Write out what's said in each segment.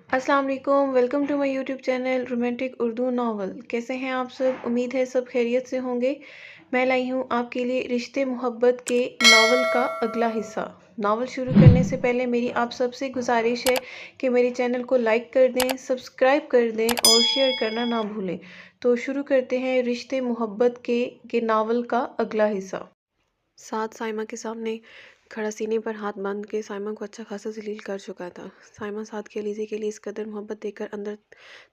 अस्सलाम वालेकुम, welcome to my YouTube channel romantic Urdu novel. कैसे हैं आप सब? उम्मीद है सब खैरियत से होंगे। मैं लाई हूँ आपके लिए रिश्ते मोहब्बत के नावल का अगला हिस्सा। नावल शुरू करने से पहले मेरी आप सबसे गुजारिश है कि मेरे चैनल को लाइक कर दें, सब्सक्राइब कर दें और शेयर करना ना भूलें। तो शुरू करते हैं रिश्ते मोहब्बत के नावल का अगला हिस्सा। साथ साइमा के सामने खड़ा सीने पर हाथ बांध के साइमा को अच्छा खासा जलील कर चुका था। साइमा साथ के अलीज़े के लिए इस कदर मोहब्बत देखकर अंदर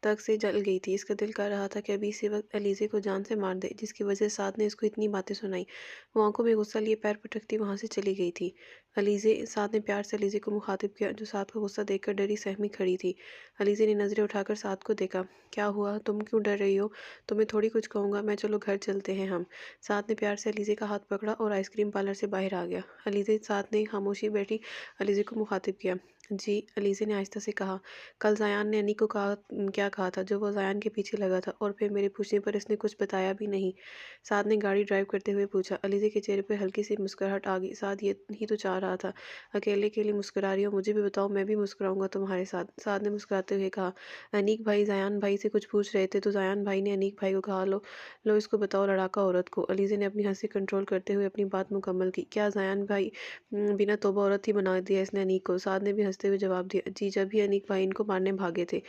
तक से जल गई थी। इसका दिल कर रहा था कि अभी इसी वक्त अलीज़े को जान से मार दे, जिसकी वजह साथ ने इसको इतनी बातें सुनाई। वो आंखों में गुस्सा लिए पैर पटकती वहां से चली गई थी। अलीज़े साथ ने प्यार से अलीज़े को मुखातिब किया, जो साथ का गुस्सा देखकर डरी सहमी खड़ी थी। अलीज़े ने नज़रें उठाकर साथ को देखा। क्या हुआ? तुम क्यों डर रही हो? तुम्हें थोड़ी कुछ कहूँगा मैं, चलो घर चलते हैं हम। साथ ने प्यार से अलीज़े का हाथ पकड़ा और आइसक्रीम पार्लर से बाहर आ गया। अलीज़े साथ ने खामोशी बैठी अलीज़े को मुखातिब किया। जी, अलीज़े ने आहिस्ता से कहा। कल ज़यान ने अनी को कहा, क्या कहा था जो वो ज़यान के पीछे लगा था, और फिर मेरे पूछने पर इसने कुछ बताया भी नहीं। साथ ने गाड़ी ड्राइव करते हुए पूछा। अलीज़े के चेहरे पर हल्की सी मुस्कुराहट आ गई। साथ ये ही तो चाह रहा था। अकेले के लिए मुस्कुरा रही हो? मुझे भी बताओ, मैं भी मुस्कुराऊंगा तुम्हारे साथ। साथ ने मुस्कुराते हुए कहा। अनीक भाई ज़यान भाई से कुछ पूछ रहे थे तो ज़यान भाई ने अनीक भाई को कहा, लो लो इसको बताओ लड़ाका औरत को। अलीज़े ने अपनी हंसी कंट्रोल करते हुए अपनी बात मुकम्मल की। क्या ज़यान भाई बिना तौबा औरत ही बना दिया इसने अनीक को? साद ने भी हंसते हुए जवाब दिया। जी, जब भी अनीक भाई इनको मारने भागे थे।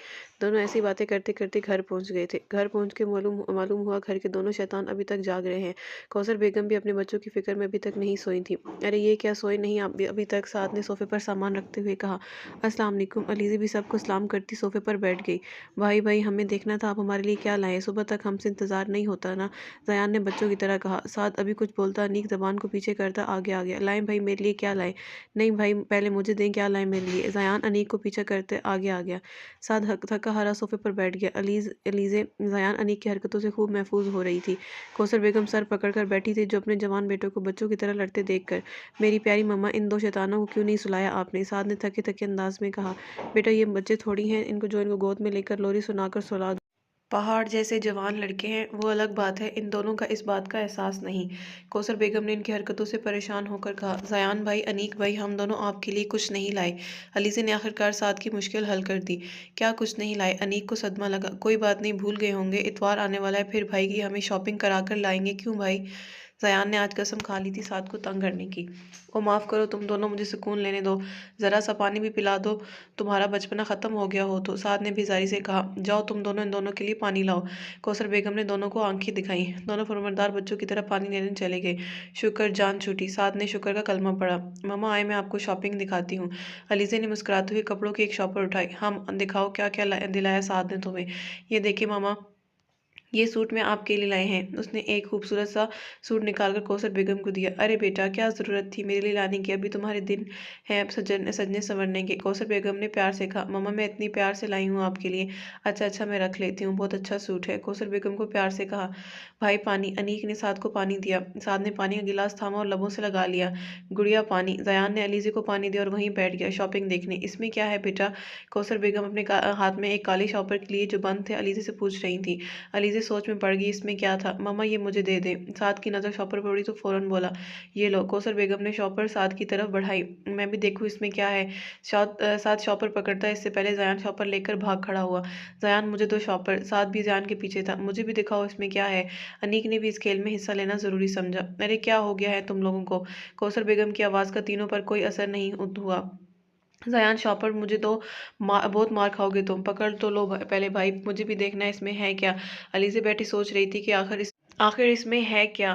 दोनों ऐसी बातें करते करते घर पहुंच गए थे। घर पहुंच के मालूम मालूम हुआ घर के दोनों शैतान अभी तक जाग रहे हैं। कौसर बेगम भी अपने बच्चों की फिक्र में अभी तक नहीं सोई थी। अरे ये क्या, सोए नहीं आप भी अभी तक? साद ने सोफे पर सामान रखते हुए कहा। अस्सलाम वालेकुम। अलीज़े भी सबको सलाम करती सोफे पर बैठ गई। भाई भाई, हमें देखना था आप हमारे लिए क्या लाए। सुबह तक हमसे इंतज़ार नहीं होता ना? ज़यान ने बच्चों की तरह कहा। साद अभी कुछ बोलता अनीक ज़बान को पीछे करता आगे आ गया। लाएं भाई, मेरे लिए क्या लाए? नहीं भाई, पहले मुझे दें क्या लाए मेरे लिए। ज़यान अनीक को पीछे करते आगे आ गया। साद थका हारा सोफे पर बैठ गया। अलीज़े ज़यान अनीक की हरकतों से खूब महफूज हो रही थी। कौसर बेगम सर पकड़ कर बैठी थी, जो अपने जवान बेटों को बच्चों की तरह लड़ते देखकर। मेरी प्यारी मम्मा, इन दो शैतानों को क्यों नहीं सुलाया आपने? साद ने थके थके अंदाज में कहा। बेटा, ये बच्चे थोड़ी हैं इनको गोद में लेकर लोरी सुनाकर सुला दो। पहाड़ जैसे जवान लड़के हैं, वो अलग बात है, इन दोनों का इस बात का एहसास नहीं। कौसर बेगम ने इनकी हरकतों से परेशान होकर कहा। ज़यान भाई, अनीक भाई, हम दोनों आपके लिए कुछ नहीं लाए। अलीज़े ने आखिरकार साद की मुश्किल हल कर दी। क्या कुछ नहीं लाए? अनीक को सदमा लगा। कोई बात नहीं, भूल गए होंगे, इतवार आने वाला है, फिर भाई की हमें शॉपिंग करा कर लाएंगे। क्यों भाई? ज़यान ने आज कसम खा ली थी साद को तंग करने की। ओ माफ़ करो, तुम दोनों मुझे सुकून लेने दो, ज़रा सा पानी भी पिला दो, तुम्हारा बचपना ख़त्म हो गया हो तो। साद ने बेजारी से कहा। जाओ तुम दोनों इन दोनों के लिए पानी लाओ। कौसर बेगम ने दोनों को आंखें दिखाई। दोनों फरमानदार बच्चों की तरह पानी लेने चले गए। शुक्र जान छूटी। साद ने शुक्र का कलमा पढ़ा। मम्मा आए, मैं आपको शॉपिंग दिखाती हूँ। अलीज़े ने मुस्कुराते हुए कपड़ों की एक शॉपर उठाई। हम दिखाओ क्या क्या दिलाया साद ने तुम्हें। ये देखिए मामा, ये सूट मैं आपके लिए लाए हैं। उसने एक खूबसूरत सा सूट निकालकर कौसर बेगम को दिया। अरे बेटा, क्या ज़रूरत थी मेरे लिए लाने की? अभी तुम्हारे दिन हैं अब सजने संवरने के। कौसर बेगम ने प्यार से कहा। मम्मा, मैं इतनी प्यार से लाई हूँ आपके लिए। अच्छा अच्छा, मैं रख लेती हूँ, बहुत अच्छा सूट है। कौसर बेगम को प्यार से कहा। भाई पानी। अनीक ने साद को पानी दिया। साद ने पानी का गिलास थामा और लबों से लगा लिया। गुड़िया पानी। ज़यान ने अलीज़े को पानी दिया और वहीं बैठ गया शॉपिंग देखने। इसमें क्या है बेटा? कौसर बेगम अपने हाथ में एक काले शॉपर के लिए जो बंद थे अलीज़े से पूछ रही थी। अलीज़े सोच में पड़ गई, इसमें क्या था? मम्मा, ये मुझे दे दे। साद की नज़र शॉपर पर पड़ी तो फौरन बोला। ये लो। कौसर बेगम ने शॉपर साद की तरफ बढ़ाई। मैं भी देखूँ इसमें क्या है। साद शॉपर पकड़ता है इससे पहले ज़यान शॉपर लेकर भाग खड़ा हुआ। ज़यान, मुझे दो शॉपर। साद भी ज़यान के पीछे था। मुझे भी दिखाओ इसमें क्या है। अनीक ने भी इस खेल में हिस्सा लेना ज़रूरी समझा। अरे क्या हो गया है तुम लोगों को? कौसर बेगम की आवाज़ का तीनों पर कोई असर नहीं हुआ। ज़यान, शॉपर मुझे तो बहुत मार खाओगे तुम। पकड़ तो लो पहले भाई, मुझे भी देखना है इसमें है क्या। अलीज़े बैठी सोच रही थी कि आखिर इसमें है क्या।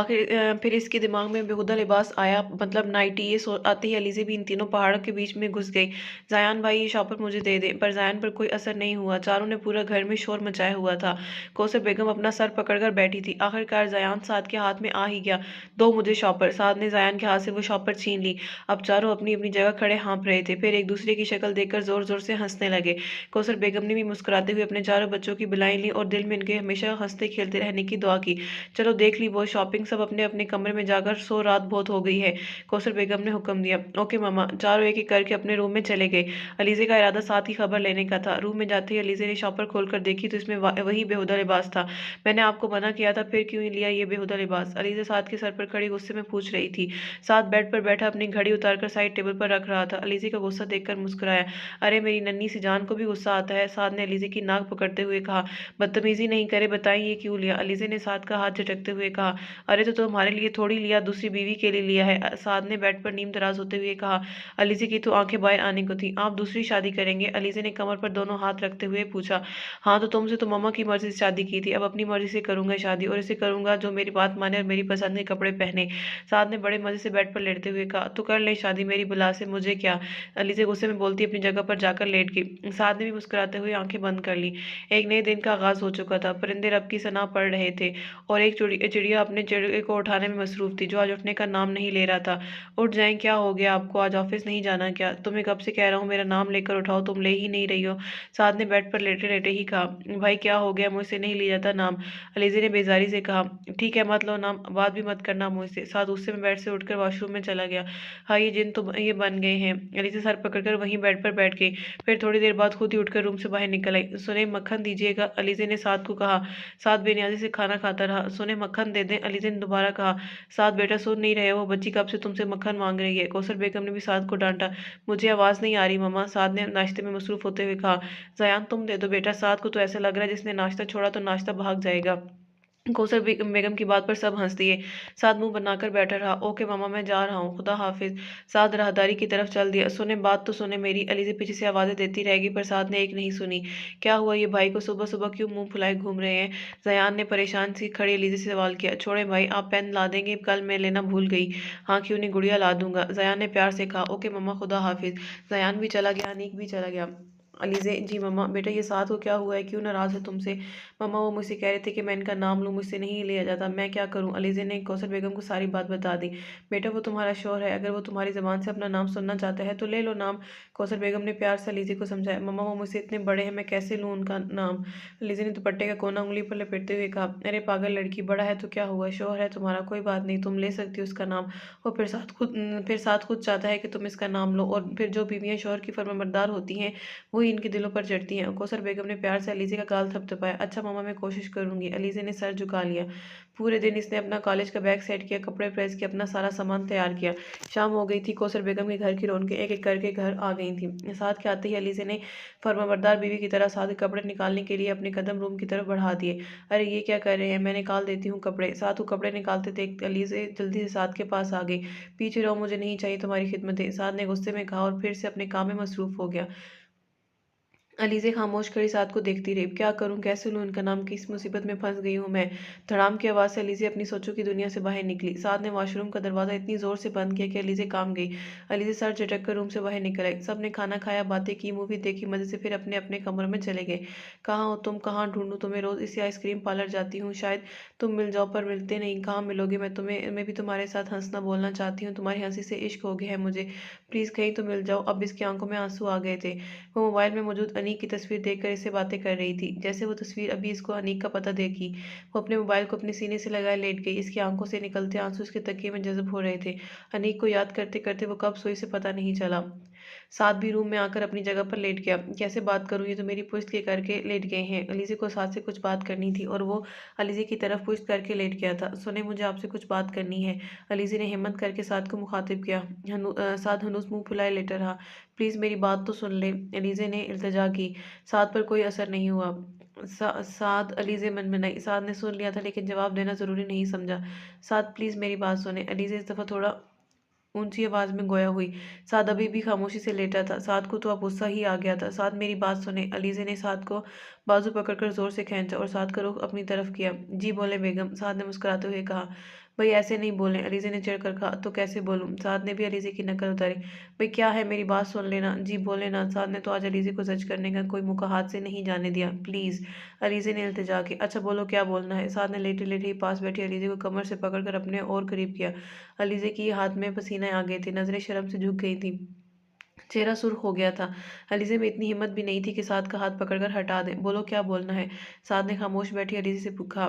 फिर इसके दिमाग में बेहुदा लिबास आया, मतलब नाइटी। ये आते ही अलीज़े भी इन तीनों पहाड़ों के बीच में घुस गई। ज़यान भाई, ये शॉपर मुझे दे दे। पर ज़यान पर कोई असर नहीं हुआ। चारों ने पूरा घर में शोर मचाया हुआ था। कौसर बेगम अपना सर पकड़कर बैठी थी। आखिरकार ज़यान साद के हाथ में आ ही गया। दो मुझे शॉपर। साद ने ज़यान के हाथ से वो शॉपर छीन ली। अब चारों अपनी अपनी जगह खड़े हाँफ रहे थे, फिर एक दूसरे की शक्ल देखकर जोर जोर से हंसने लगे। कौसर बेगम ने भी मुस्कुराते हुए अपने चारों बच्चों की बिलाई ली और दिल में इनके हमेशा हंसते खेलते रहने की दुआ दुआ की। चलो देख ली वो शॉपिंग, सब अपने अपने कमरे में जाकर सो, रात बहुत हो गई है। कौसर बेगम ने हुक्म दिया। ओके मामा। चारों एक एक करके अपने रूम में चले गए। अलीजे का इरादा साथ ही खबर लेने का था। रूम में जाते ही अलीजे ने शॉपर खोलकर देखी तो इसमें वही बेहुदा लिबास था। मैंने आपको मना किया था, फिर क्यों लिया ये बेहुदा लिबास? अलीजे साद के सर पर खड़ी गुस्से में पूछ रही थी। साद बेड पर बैठा अपनी घड़ी उतारकर साइड टेबल पर रख रहा था। अलीजे का गुस्सा देखकर मुस्कुराया। अरे मेरी नन्ही सी जान को भी गुस्सा आता है? साद ने अलीजे की नाक पकड़ते हुए कहा। बदतमीजी नहीं करे, बताएं ये क्यों लिया? अलीजे ने साद का हाथ झटकते हुए कहा। अरे तो तुम्हारे लिए थोड़ी लिया, दूसरी बीवी के लिए लिया है। साद ने बेड पर नीम दराज होते हुए कहा। अलीजे की तो आंखें बाहर आने को थी। आप दूसरी शादी करेंगे? अलीजे ने कमर पर दोनों हाथ रखते हुए पूछा। हाँ तो तुमसे तो मम्मा की मर्जी से शादी की थी, अब अपनी मर्जी से करूंगा शादी, और इसे करूंगा जो मेरी बात माने और मेरी पसंद के कपड़े पहने। साद ने बड़े मजे से बेड पर लेटते हुए कहा। तो कर ले शादी, मेरी बुला से मुझे क्या? अलीजे गुस्से में बोलती अपनी जगह पर जाकर लेट गई। साद ने भी मुस्कुराते हुए आंखें बंद कर ली। एक नए दिन का आगाज हो चुका था। परिंदे रब की सना पढ़ रहे थे और एक चिड़िया अपने चिड़िया को उठाने में मसरूफ थी, जो आज उठने का नाम नहीं ले रहा था। उठ जाएं, क्या हो गया आपको? आज ऑफिस नहीं जाना क्या? तुम्हें कब से कह रहा हूँ मेरा नाम लेकर उठाओ, तुम ले ही नहीं रही हो। साद ने बेड पर लेटे लेटे ही कहा। भाई क्या हो गया, मुझसे नहीं लिया जाता नाम? अलीजे ने बेजारी से कहा। ठीक है मत लो नाम, बात भी मत करना मुझसे। साद गुस्से में बेड से उठकर वॉशरूम में चला गया। हाँ ये जिन तो ये बन गए हैं। अलीजे सर पकड़कर वहीं बेड पर बैठ गई। फिर थोड़ी देर बाद खुद ही उठकर रूम से बाहर निकल आई। सुने मक्खन दीजिएगा, अलीजे ने साद को कहा। साद बेनियाजी से खाना खाता रहा। सुने मक्खन दे दें, अलीजे ने दोबारा कहा। साद बेटा सुन नहीं रहे हो, बच्ची कब से तुमसे मक्खन मांग रही है? कौसर बेगम ने भी साद को डांटा। मुझे आवाज नहीं आ रही मम्मा, साद ने नाश्ते में मसरूफ होते हुए कहा। जयान तुम दे दो बेटा, साद को तो ऐसा लग रहा है जिसने नाश्ता छोड़ा तो नाश्ता भाग जाएगा। कौसर बेगम की बात पर सब हंस दिए। साद मुंह बनाकर बैठा रहा। ओके मामा मैं जा रहा हूँ, खुदा हाफिज। साद राहदारी की तरफ चल दिया। सुने बात तो सुने मेरी, अली से पीछे से आवाजें देती रहेगी पर साद ने एक नहीं सुनी। क्या हुआ ये भाई को सुबह सुबह क्यों मुंह फुलाए घूम रहे हैं? जयान ने परेशान सी खड़ी अलीजे से सवाल किया। छोड़े भाई, आप पेन ला देंगे? कल मैं लेना भूल गई। हाँ क्यों नहीं, गुड़िया ला दूंगा, जयान ने प्यार से कहा। ओके मम्मा खुदा हाफिज। जयान भी चला गया, अनीक भी चला गया। अलीजे जी मम्मा। बेटा ये साथ को क्या हुआ है, क्यों नाराज है तुमसे? मम्मा वो मुझसे कह रहे थे कि मैं इनका नाम लूँ, मुझसे नहीं लिया जाता, मैं क्या करूँ? अलीजे ने कौसर बेगम को सारी बात बता दी। बेटा वो तुम्हारा शौहर है, अगर वो तुम्हारी ज़बान से अपना नाम सुनना चाहता है तो ले लो नाम। कौसर बेगम ने प्यार से अलीजे को समझाया। मम्मा वो मुझसे इतने बड़े हैं, मैं कैसे लूँ उनका नाम? अलीजे ने दुपट्टे का कोना उंगली पर लपेटते हुए कहा। अरे पागल लड़की, बड़ा है तो क्या हुआ, शौहर है तुम्हारा, कोई बात नहीं, तुम ले सकती हो उसका नाम। और फिर साथ खुद चाहता है कि तुम इसका नाम लो, और फिर जो बीवियाँ शौहर की फर्माबरदार होती हैं वही इनके दिलों पर चढ़ती हैं। कौसर बेगम ने प्यार से अलीजे का गाल थपथपाया। अच्छा मामा मैं कोशिश करूंगी। अलीजे ने सर झुका लिया। पूरे दिन इसने अपना कॉलेज का बैग सेट किया, कपड़े प्रेस किया, अपना सारा सामान तैयार किया। शाम हो गई थी। कौसर बेगम के घर की रौनकें एक एक करके घर आ गई थी। साथ के आते ही अलीजे ने फर्माबरदार बीवी की तरह साथ के कपड़े निकालने के लिए अपने कदम रूम की तरफ बढ़ा दिए। अरे ये क्या कर रहे हैं, मैं निकाल देती हूँ कपड़े। साथ वो कपड़े निकालते देख अलीजे जल्दी से साथ के पास आ गई। पीछे रहो, मुझे नहीं चाहिए तुम्हारी खिदमतें, साथ ने गुस्से में कहा और फिर से अपने काम में मसरूफ हो गया। अलीजे खामोश खड़ी साद को देखती रही। क्या करूं, कैसे लूं इनका नाम, किस मुसीबत में फंस गई हूं मैं? धड़ाम की आवाज से अलीजे अपनी सोचों की दुनिया से बाहर निकली। साद ने वॉशरूम का दरवाजा इतनी जोर से बंद किया कि अलीजे काम गई। अलीजे सर झटक कर रूम से बाहर निकल आई। सबने खाना खाया, बातें की, मूवी देखी मजे से, फिर अपने अपने कमरों में चले गए। कहाँ हो तुम, कहाँ ढूंढूं तुम्हें? रोज इसी आइसक्रीम पार्लर जाती हूँ, शायद तुम मिल जाओ, पर मिलते नहीं। कहाँ मिलोगे? मैं भी तुम्हारे साथ हंसना बोलना चाहती हूँ, तुम्हारी हंसी से इश्क हो गया है मुझे, प्लीज कहीं तो मिल जाओ। अब इसकी आंखों में आंसू आ गए थे। वो मोबाइल में मौजूद अनीक की तस्वीर देखकर इससे बातें कर रही थी। जैसे वो तस्वीर अभी इसको अनीक का पता देगी। वो अपने मोबाइल को अपने सीने से लगाए लेट गई। इसकी आंखों से निकलते आंसू इसके तकिए में जज्ब हो रहे थे। अनीक को याद करते करते वो कब सोई से पता नहीं चला। साथ भी रूम में आकर अपनी जगह पर लेट गया। कैसे बात करूं, ये तो मेरी पुश्त के करके लेट गए हैं। अलीजे को साथ से कुछ बात करनी थी और वो अलीजे की तरफ पुश्त करके लेट गया था। सुने मुझे आपसे कुछ बात करनी है। अलीजे ने हिम्मत करके साथ को मुखातिब किया। साथ हनूस मुंह फुलाए लेटा रहा। प्लीज मेरी बात तो सुन ले, अलीजे ने इल्तजा की। साथ पर कोई असर नहीं हुआ। साद अलीजे मन में नहीं, साद ने सुन लिया था लेकिन जवाब देना जरूरी नहीं समझा। साद प्लीज मेरी बात सुने, अलीजे इस दफा थोड़ा ऊंची आवाज में गोया हुई। साद अभी भी खामोशी से लेटा था। साद को तो अब गुस्सा ही आ गया था। साद मेरी बात सुने, अलीजे ने साद को बाजू पकड़कर जोर से खींचा और साद का रुख अपनी तरफ किया। जी बोले बेगम, साद ने मुस्कुराते हुए कहा। भाई ऐसे नहीं बोले, अलीजे ने चिढ़कर कहा। तो कैसे बोलूं? साद ने भी अलीजे की नकल उतारी। भाई क्या है, मेरी बात सुन लेना। जी बोले ना। साद ने तो आज अलीजे को जज करने का कोई मौका हाथ से नहीं जाने दिया। प्लीज, अलीजे ने इल्तिजा की। अच्छा बोलो क्या बोलना है। साद ने लेटे लेटे ही पास बैठी अलीजे को कमर से पकड़कर अपने और करीब किया। अलीजे की हाथ में पसीने आ गए थे, नजरें शर्म से झुक गई थी, चेहरा सुर्ख हो गया था। अलीजे में इतनी हिम्मत भी नहीं थी कि साद का हाथ पकड़कर हटा दे। बोलो क्या बोलना है। साद ने खामोश बैठी अलीजे से पूछा।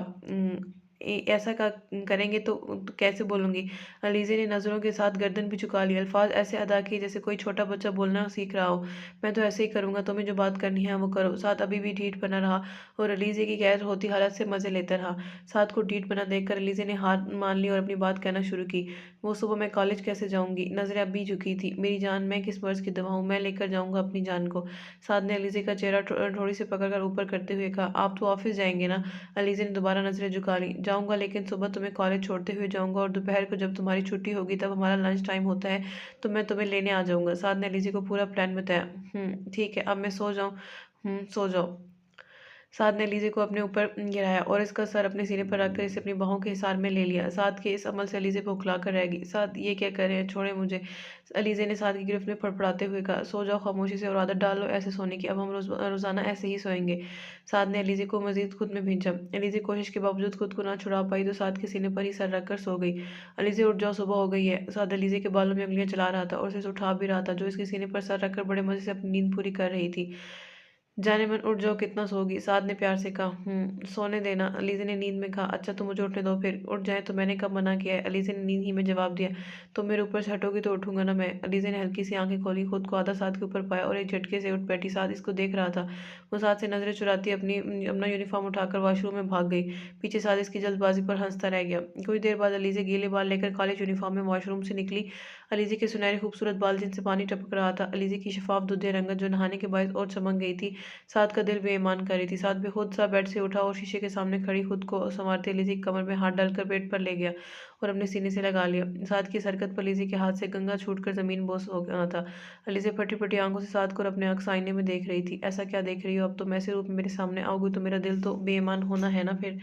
ऐसा का करेंगे तो कैसे बोलूँगी। अलीज़े ने नज़रों के साथ गर्दन भी झुका ली, अल्फाज ऐसे अदा किए जैसे कोई छोटा बच्चा बोलना सीख रहा हो। मैं तो ऐसे ही करूँगा, तुम्हें जो बात करनी है वो करो। साथ अभी भी ढीठ बना रहा और अलीज़े की गैर होती हालत से मज़े लेता रहा। साथ को ढीठ बना देखकर अलीज़े ने हार मान ली और अपनी बात कहना शुरू की। वो सुबह मैं कॉलेज कैसे जाऊँगी? नज़रें अब भी झुकी थी। मेरी जान, मैं किस मर्ज़ की दवा हूँ? मैं लेकर जाऊँगा अपनी जान को। साद ने अलीज़े का चेहरा थोड़ी सी पकड़कर ऊपर करते हुए कहा, आप तो ऑफिस जाएंगे ना? अलीज़े ने दोबारा नज़रें झुका ली। जाऊँगा, लेकिन सुबह तुम्हें कॉलेज छोड़ते हुए जाऊँगा और दोपहर को जब तुम्हारी छुट्टी होगी, तब हमारा लंच टाइम होता है, तो मैं तुम्हें लेने आ जाऊँगा। साद ने अलीज़े को पूरा प्लान बताया। ठीक है, अब मैं सो जाऊँ? सो जाओ। साद ने लीज़े को अपने ऊपर गिराया और इसका सर अपने सीने पर रखकर इसे अपनी बाहों के हिसार में ले लिया। साद के इस अमल से अलीज़े बौखला कर रह गई। साद, ये क्या कर रहे हैं? छोड़ें मुझे। अलीज़े ने साद की गिरफ्त में फड़फड़ाते हुए कहा, सो जाओ खामोशी से और आदत डाल लो ऐसे सोने की। अब हम रोज़ाना ऐसे ही सोएंगे। साद ने अलीज़े को मज़ीद खुद में भेजा। अलीज़े कोशिश के बावजूद खुद को ना छुड़ा पाई तो साद के सीने पर ही सर रखकर सो गई। अलीज़े, उठ जाओ, सुबह हो गई है। साद अलीज़े के बालों में उंगलियां चला रहा था और उसे उठा भी रहा था, जो इसके सीने पर सर रखकर बड़े मज़े से अपनी नींद पूरी कर रही थी। जाने मन, उठ जाओ, कितना सोगी? साद ने प्यार से कहा। सोने देना। अलीज़े ने नींद में कहा। अच्छा तो मुझे उठने दो, फिर उठ जाए तो मैंने कब मना किया है? अलीज़े ने नींद ही में जवाब दिया। तुम मेरे ऊपर से हटोगी तो उठूंगा ना मैं। अलीज़े ने हल्की सी आंखें खोली, खुद को आधा साद के ऊपर पाया और एक झटके से उठ बैठी। साद इसको देख रहा था। वो साद से नजरें चुराती अपना यूनिफॉर्म उठाकर वॉशरूम में भाग गई। पीछे साद इसकी जल्दबाजी पर हंसता रह गया। कुछ देर बाद अलीज़े गीले बाल लेकर कॉलेज यूनिफॉर्म में वॉशरूम से निकली। अलीज़े के सुनहरे खूबसूरत बाल जिनसे पानी टपक रहा था, अलीज़े की शफाफ दुधिया रंगत जो नहाने के बाद और चमक गई थी। साद का दिल बेईमान कर रही थी। साद बेखुद सा बेड से उठा और शीशे के सामने खड़ी खुद को संवारते अलीज़े की कमर में हाथ डालकर पेट पर ले गया और अपने सीने से लगा लिया। साद की इस हरकत पर अलीज़े के हाथ से गंगा छूटकर ज़मीन बोस हो गया था। अलीज़े फटी फटी आंखों से साद को और अपने अक्स आईने में देख रही थी। ऐसा क्या देख रही हो? अब तुम ऐसे रूप में मेरे सामने आओगी तो मेरा दिल तो बेईमान होना है ना फिर।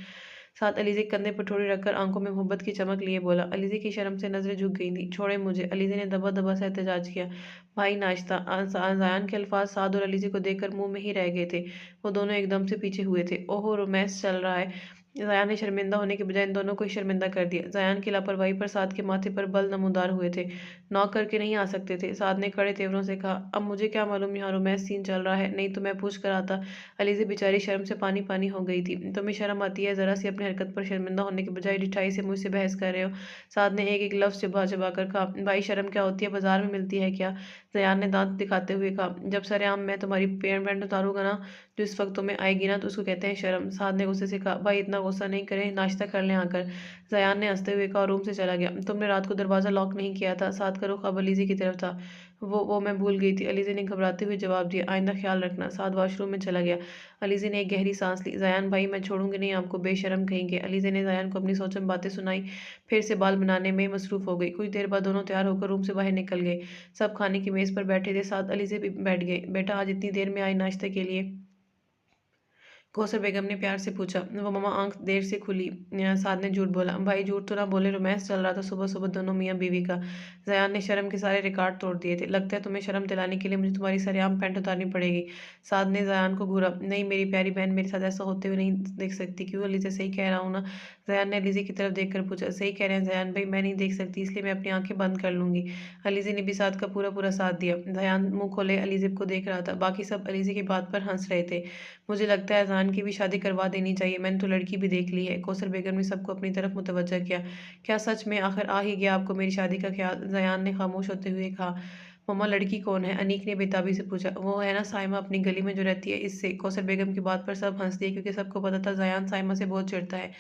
साथ अलीज़े के कंधे पर ठोड़ी रखकर आंखों में मोहब्बत की चमक लिए बोला। अलीज़े की शर्म से नजरें झुक गई थी। छोड़े मुझे। अलीज़े ने दबा दबा सा एहतजाज किया। भाई नाश्ता। ज़ायान के अल्फाज साद और अलीज़े को देखकर मुंह में ही रह गए थे। वो दोनों एकदम से पीछे हुए थे। ओहो, रोमांस चल रहा है। ज़यान ने शर्मिंदा होने के बजाय इन दोनों को ही शर्मिंदा कर दिया। ज़यान की लापरवाही पर साद के माथे पर बल नमूदार हुए थे। नॉक करके नहीं आ सकते थे। साद ने कड़े तेवरों से कहा, अब मुझे क्या मालूम यहाँ रोमांस सीन चल रहा है, नहीं तो मैं पूछ कर आता। अलीज़े बेचारी शर्म से पानी पानी हो गई थी। तुम्हें शर्म आती है? ज़रा सी अपनी हरकत पर शर्मिंदा होने के बजाय ढिठाई से मुझसे बहस कर रहे हो। साद ने एक एक लफ्ज़ चबा चबा कर कहा, भाई शर्म क्या होती है? बाजार में मिलती है क्या? ज़यान ने दांत दिखाते हुए कहा, जब सरेआम मैं तुम्हारी पैंट उतारूंगा ना, जो इस वक्त तुम्हें आएगी ना, तो उसको कहते हैं शर्म। साद ने गुस्से से कहा, भाई इतना गुस्सा नहीं करें, नाश्ता कर लें आकर। ज़यान ने हंसते हुए कहा, रूम से चला गया। तुमने रात को दरवाज़ा लॉक नहीं किया था। साद का रुख अब अलीज़े की तरफ था। वो मैं भूल गई थी। अलीज़े ने घबराते हुए जवाब दिया, आइंदा ख्याल रखना। साद वॉशरूम में चला गया। अलीज़े ने एक गहरी सांस ली। ज़यान भाई, मैं छोड़ूंगी नहीं आपको, बेशरम कहेंगे। अलीज़े ने ज़यान को अपनी सोचम बातें सुनाई, फिर से बाल बनाने में मसरूफ़ हो गई। कुछ देर बाद दोनों तैयार होकर रूम से बाहर निकल गए। सब खाने की मेज़ पर बैठे थे। साथ अलीज़े भी बैठ गए। बेटा, आज इतनी देर में आए नाश्ते के लिए? कौसर बेगम ने प्यार से पूछा। वो मामा, आंख देर से खुली। साद ने झूठ बोला। भाई झूठ तो ना बोले, रोमांस चल रहा था सुबह सुबह दोनों मियाँ बीवी का। ज़यान ने शर्म के सारे रिकॉर्ड तोड़ दिए थे। लगता है तुम्हें शर्म दिलाने के लिए मुझे तुम्हारी सरेआम पैंट उतारनी पड़ेगी। साद ने ज़यान को घूरा। नहीं मेरी प्यारी बहन, मेरे साथ ऐसा होते हुए नहीं देख सकती। क्यों अलीज़े, सही कह रहा हूँ ना? ज़यान ने अलीज़े की तरफ देखकर पूछा। सही कह रहे हैं ज़यान भाई, मैं नहीं देख सकती, इसलिए मैं अपनी आंखें बंद कर लूंगी। अलीज़े ने भी साद का पूरा पूरा साथ दिया। ज़यान मुंह खोले अलीज़े को देख रहा था। बाकी सब अलीज़े की बात पर हंस रहे थे। मुझे लगता है अज़ान की भी शादी करवा देनी चाहिए, मैंने तो लड़की भी देख ली है। कौसर बेगम ने सबको अपनी तरफ मुतवज्जा किया। क्या सच में आखिर आ ही गया आपको मेरी शादी का ख्याल? ज़यान ने खामोश होते हुए कहा। मम्मा, लड़की कौन है? अनीक ने बेताबी से पूछा। वो है ना साइमा, अपनी गली में जो रहती है, इससे। कौसर बेगम की बात पर सब हंस दिए, क्योंकि सबको पता था ज़यान साइमा से बहुत चिढ़ता है।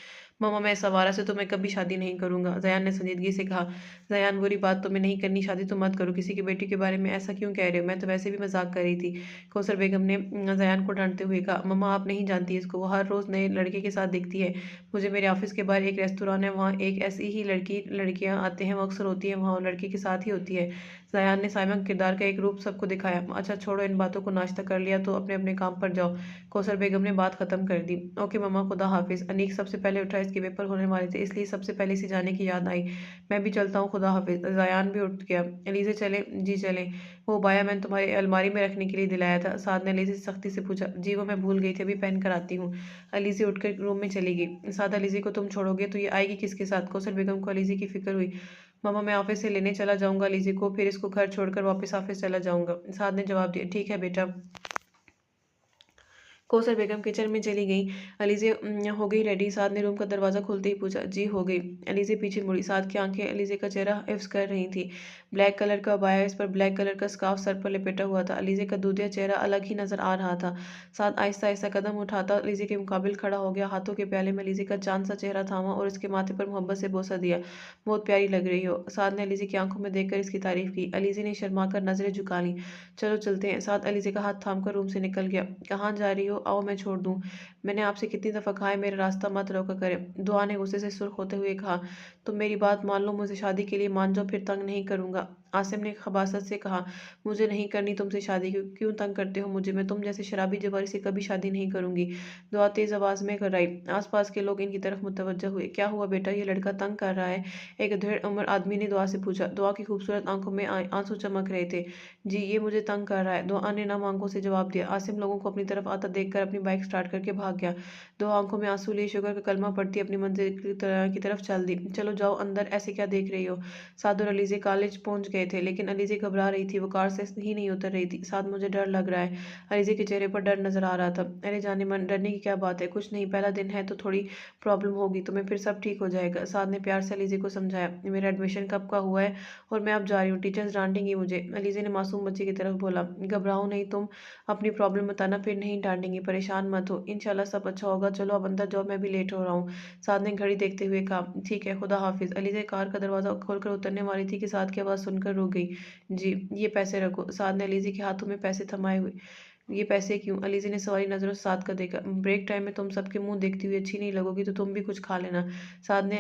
मम्मा, मैं इस आवारा से तो मैं कभी शादी नहीं करूंगा, ज़यान ने संजीदगी से कहा। ज़यान, बुरी बात तुम्हें नहीं करनी, शादी तो मत करो। किसी की बेटी के बारे में ऐसा क्यों कह रहे हो? मैं तो वैसे भी मजाक कर रही थी। कौसर बेगम ने ज़यान को डांटते हुए कहा। मम्मा, आप नहीं जानती इसको, वो हर रोज़ नए लड़के के साथ दिखती है। मुझे मेरे ऑफिस के बाहर एक रेस्तोरां है, वहाँ एक ऐसी ही लड़कियाँ आते हैं, वो अक्सर होती है वहाँ, और लड़के के साथ ही होती है। ज़यान ने साइमा के किरदार का एक रूप सबको दिखाया। अच्छा छोड़ो इन बातों को, नाश्ता कर लिया तो अपने अपने काम पर जाओ। कौसर बेगम ने बात खत्म कर दी। ओके मम्मा, खुदा हाफिज। अनीक सबसे पहले उठा, इसके पेपर होने वाले थे, इसलिए सबसे पहले इसी जाने की याद आई। मैं भी चलता हूँ, खुदा हाफिज। ज़यान भी उठ गया। अलीज़े चले? जी चले। वो बाया मैंने तुम्हारी अलमारी में रखने के लिए दिलाया था। साद ने अलीज़े से सख्ती से पूछा। जी वो मैं भूल गई थी, अभी पहन कर आती हूँ। अलीज़े उठकर रूम में चली गई। साद, अलीज़े को तुम छोड़ोगे तो ये आएगी किसके साथ? कौसर बेगम को अलीज़े की फिक्र हुई। मामा, मैं ऑफिस से लेने चला जाऊंगा अलीज़े को, फिर इसको घर छोड़कर वापस ऑफिस चला जाऊंगा। साद ने जवाब दिया। ठीक है बेटा। कौसर बेगम किचन में चली गई। अलीज़े हो गई रेडी। साद ने रूम का दरवाज़ा खोलते ही पूछा, जी हो गई। अलीज़े पीछे मुड़ी। साद की आंखें अलीज़े का चेहरा हिफ्ज़ कर रही थी। ब्लैक कलर का अबाया, इस पर ब्लैक कलर का स्कार्फ सर पर लपेटा हुआ था। अलीज़े का दूधिया चेहरा अलग ही नज़र आ रहा था। साद आहिस्ता आहिस्ता कदम उठाता अलीज़े के मुकाबिल खड़ा हो गया। हाथों के प्याले में अलीज़े का चांद सा चेहरा थामा और उसके माथे पर मोहब्बत से बोसा दिया। बहुत प्यारी लग रही हो। साद ने अलीज़े की आंखों में देखकर इसकी तारीफ की। अलीज़े ने शर्मा कर नज़रें झुका लीं। चलो चलते हैं। साद अलीज़े का हाथ थाम कर रूम से निकल गया। कहाँ जा रही हो? आओ मैं छोड़ दूँ। मैंने आपसे कितनी दफ़ा कहा है मेरा रास्ता मत रोका करें। दुआ ने गुस्से से सुर्ख होते हुए कहा, तुम मेरी बात मान लो, मुझे शादी के लिए मान जाओ, फिर तंग नहीं करूँगा। आसिम ने खबासत से कहा, मुझे नहीं करनी तुमसे शादी। क्यों तंग करते हो मुझे? मैं तुम जैसे शराबी जवारी से कभी शादी नहीं करूँगी। दुआ तेज़ आवाज़ में कराई। आसपास के लोग इनकी तरफ मुतवज्जह हुए। क्या हुआ बेटा, ये लड़का तंग कर रहा है? एक अधेड़ उम्र आदमी ने दुआ से पूछा। दुआ की खूबसूरत आंखों में आंसू चमक रहे थे। जी, ये मुझे तंग कर रहा है, दुआ ने नम आंखों से जवाब दिया। आसिम लोगों को अपनी तरफ आता देखकर अपनी बाइक स्टार्ट करके भाग गया। दो आंखों में आंसू लिए शुक्र का कलमा पढ़ती अपनी मंजिल की तरफ चल दी। चलो जाओ अंदर, ऐसे क्या देख रही हो? साद और अलीज़े कॉलेज पहुंच गए थे, लेकिन अलीज़े घबरा रही थी। वो कार से ही नहीं उतर रही थी। साद, मुझे डर लग रहा है। अलीज़े के चेहरे पर डर नजर आ रहा था। अरे जाने मन, डरने की क्या बात है? कुछ नहीं, पहला दिन है तो थोड़ी प्रॉब्लम होगी तुम्हें, फिर सब ठीक हो जाएगा। साद ने प्यार से अलीज़े को समझाया। मेरा एडमिशन कब का हुआ है और मैं अब जा रही हूँ, टीचर्स डांटेंगी मुझे। अलीज़े ने मासूम बच्चे की तरफ बोला। घबराओ नहीं, तुम अपनी प्रॉब्लम बताना, फिर नहीं डांटेंगे, परेशान मत हो, इंशाल्लाह सब अच्छा होगा। चलो अब अंदर जाओ, मैं भी लेट हो रहा हूँ। साद ने घड़ी देखते हुए कहा, ठीक है, खुदा हाफिज। अलीज़े कार का दरवाज़ा खोलकर उतरने वाली थी कि साद की आवाज़ सुनकर रुक गई। जी, ये पैसे रखो। साद ने अलीज़े के हाथों में पैसे थमाए हुए। ये पैसे क्यों? अलीज़े ने सवारी नज़रों से साद का देखा। ब्रेक टाइम में तुम सबके मुंह देखती हुई अच्छी नहीं लगोगी, तो तुम भी कुछ खा लेना। साद ने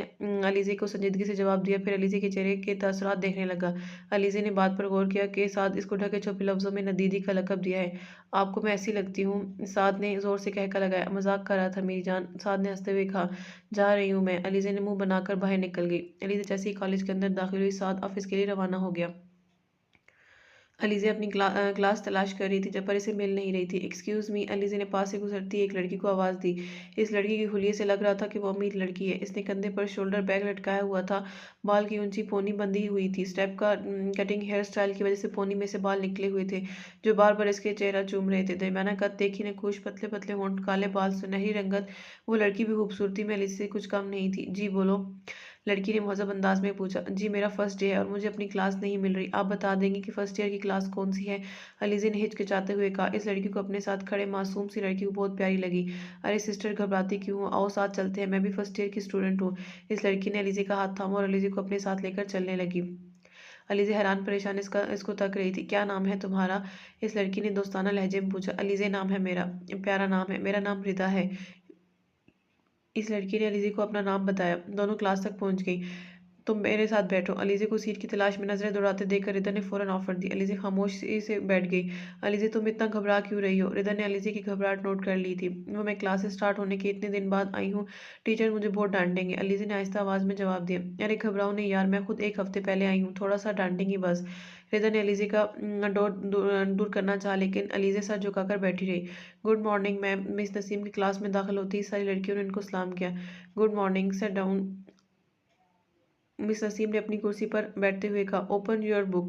अलीज़े को संजीदगी से जवाब दिया, फिर अलीज़े के चेहरे के तासुरात देखने लगा। अलीज़े ने बात पर गौर किया कि साद इसको ढके छुपे लफ्ज़ों में नदीदी का लक़ब दिया है। आपको मैं ऐसी लगती हूँ? साद ने ज़ोर से कहका लगाया। मजाक कर रहा था मेरी जान, साद ने हंसते हुए कहा। जा रही हूँ मैं। अलीज़े ने मुंह बनाकर बाहर निकल गई। अलीज़े जैसे ही कॉलेज के अंदर दाखिल हुई, साद ऑफिस के लिए रवाना हो गया। अलीज़े अपनी क्लास तलाश कर रही थी, जब पर इसे मिल नहीं रही थी। एक्सक्यूज़ मी, अलीज़े ने पास से गुजरती एक लड़की को आवाज़ दी। इस लड़की के हुलिये से लग रहा था कि वो अमीर लड़की है। इसने कंधे पर शोल्डर बैग लटकाया हुआ था, बाल की ऊंची पोनी बंधी हुई थी। स्टेप का कटिंग हेयर स्टाइल की वजह से पोनी में से बाल निकले हुए थे, जो बार बार इसके चेहरा चूम रहे थे। दरमियाना कद, देखी नकुश, पतले पतले होंठ, काले बाल, सुनहरी रंगत। वो लड़की भी खूबसूरती में अलीज़े से कुछ कम नहीं थी। जी बोलो, लड़की ने मुहज़्ज़ब अंदाज में पूछा। जी, मेरा फर्स्ट डे है और मुझे अपनी क्लास नहीं मिल रही। आप बता देंगे कि फर्स्ट ईयर की क्लास कौन सी है? अलीज़े ने हिचकिचाते हुए कहा। इस लड़की को अपने साथ खड़े मासूम सी लड़की को बहुत प्यारी लगी। अरे सिस्टर, घबराती क्यों हो? आओ साथ चलते हैं, मैं भी फर्स्ट ईयर की स्टूडेंट हूँ। इस लड़की ने अलीज़े का हाथ थामा और अलीज़े को अपने साथ लेकर चलने लगी। अलीज़े हैरान परेशान इसको तक रही थी। क्या नाम है तुम्हारा? इस लड़की ने दोस्ताना लहजे में पूछा। अलीज़े नाम है मेरा। प्यारा नाम है। मेरा नाम रिदा है। इस लड़की ने अलीज़े को अपना नाम बताया। दोनों क्लास तक पहुंच गई। तुम मेरे साथ बैठो। अलीज़े को सीट की तलाश में नजरें दौड़ाते देखकर रिदा ने फौरन ऑफर दी। अलीज़े खामोशी से बैठ गई। अलीज़े, तुम इतना घबरा क्यों रही हो? रिदा ने अलीज़े की घबराहट नोट कर ली थी। वो मैं क्लासेस स्टार्ट होने के इतने दिन बाद आई हूँ, टीचर मुझे बहुत डांटेंगे। अलीज़े ने आहिस्ता आवाज़ में जवाब दिया। अरे घबराओ नहीं यार, मैं खुद एक हफ्ते पहले आई हूँ, थोड़ा सा डांटेंगी बस। रिदा ने अलीज़े का डोर दूर करना चाहा, लेकिन अलीज़े सर झुकाकर बैठी रही। Good morning ma'am. Miss Naseem की क्लास में दाखिल होती ही सारी लड़कियों ने इनको सलाम किया। Good morning, set down. Miss Naseem ने अपनी कुर्सी पर बैठते हुए कहा। Open your book.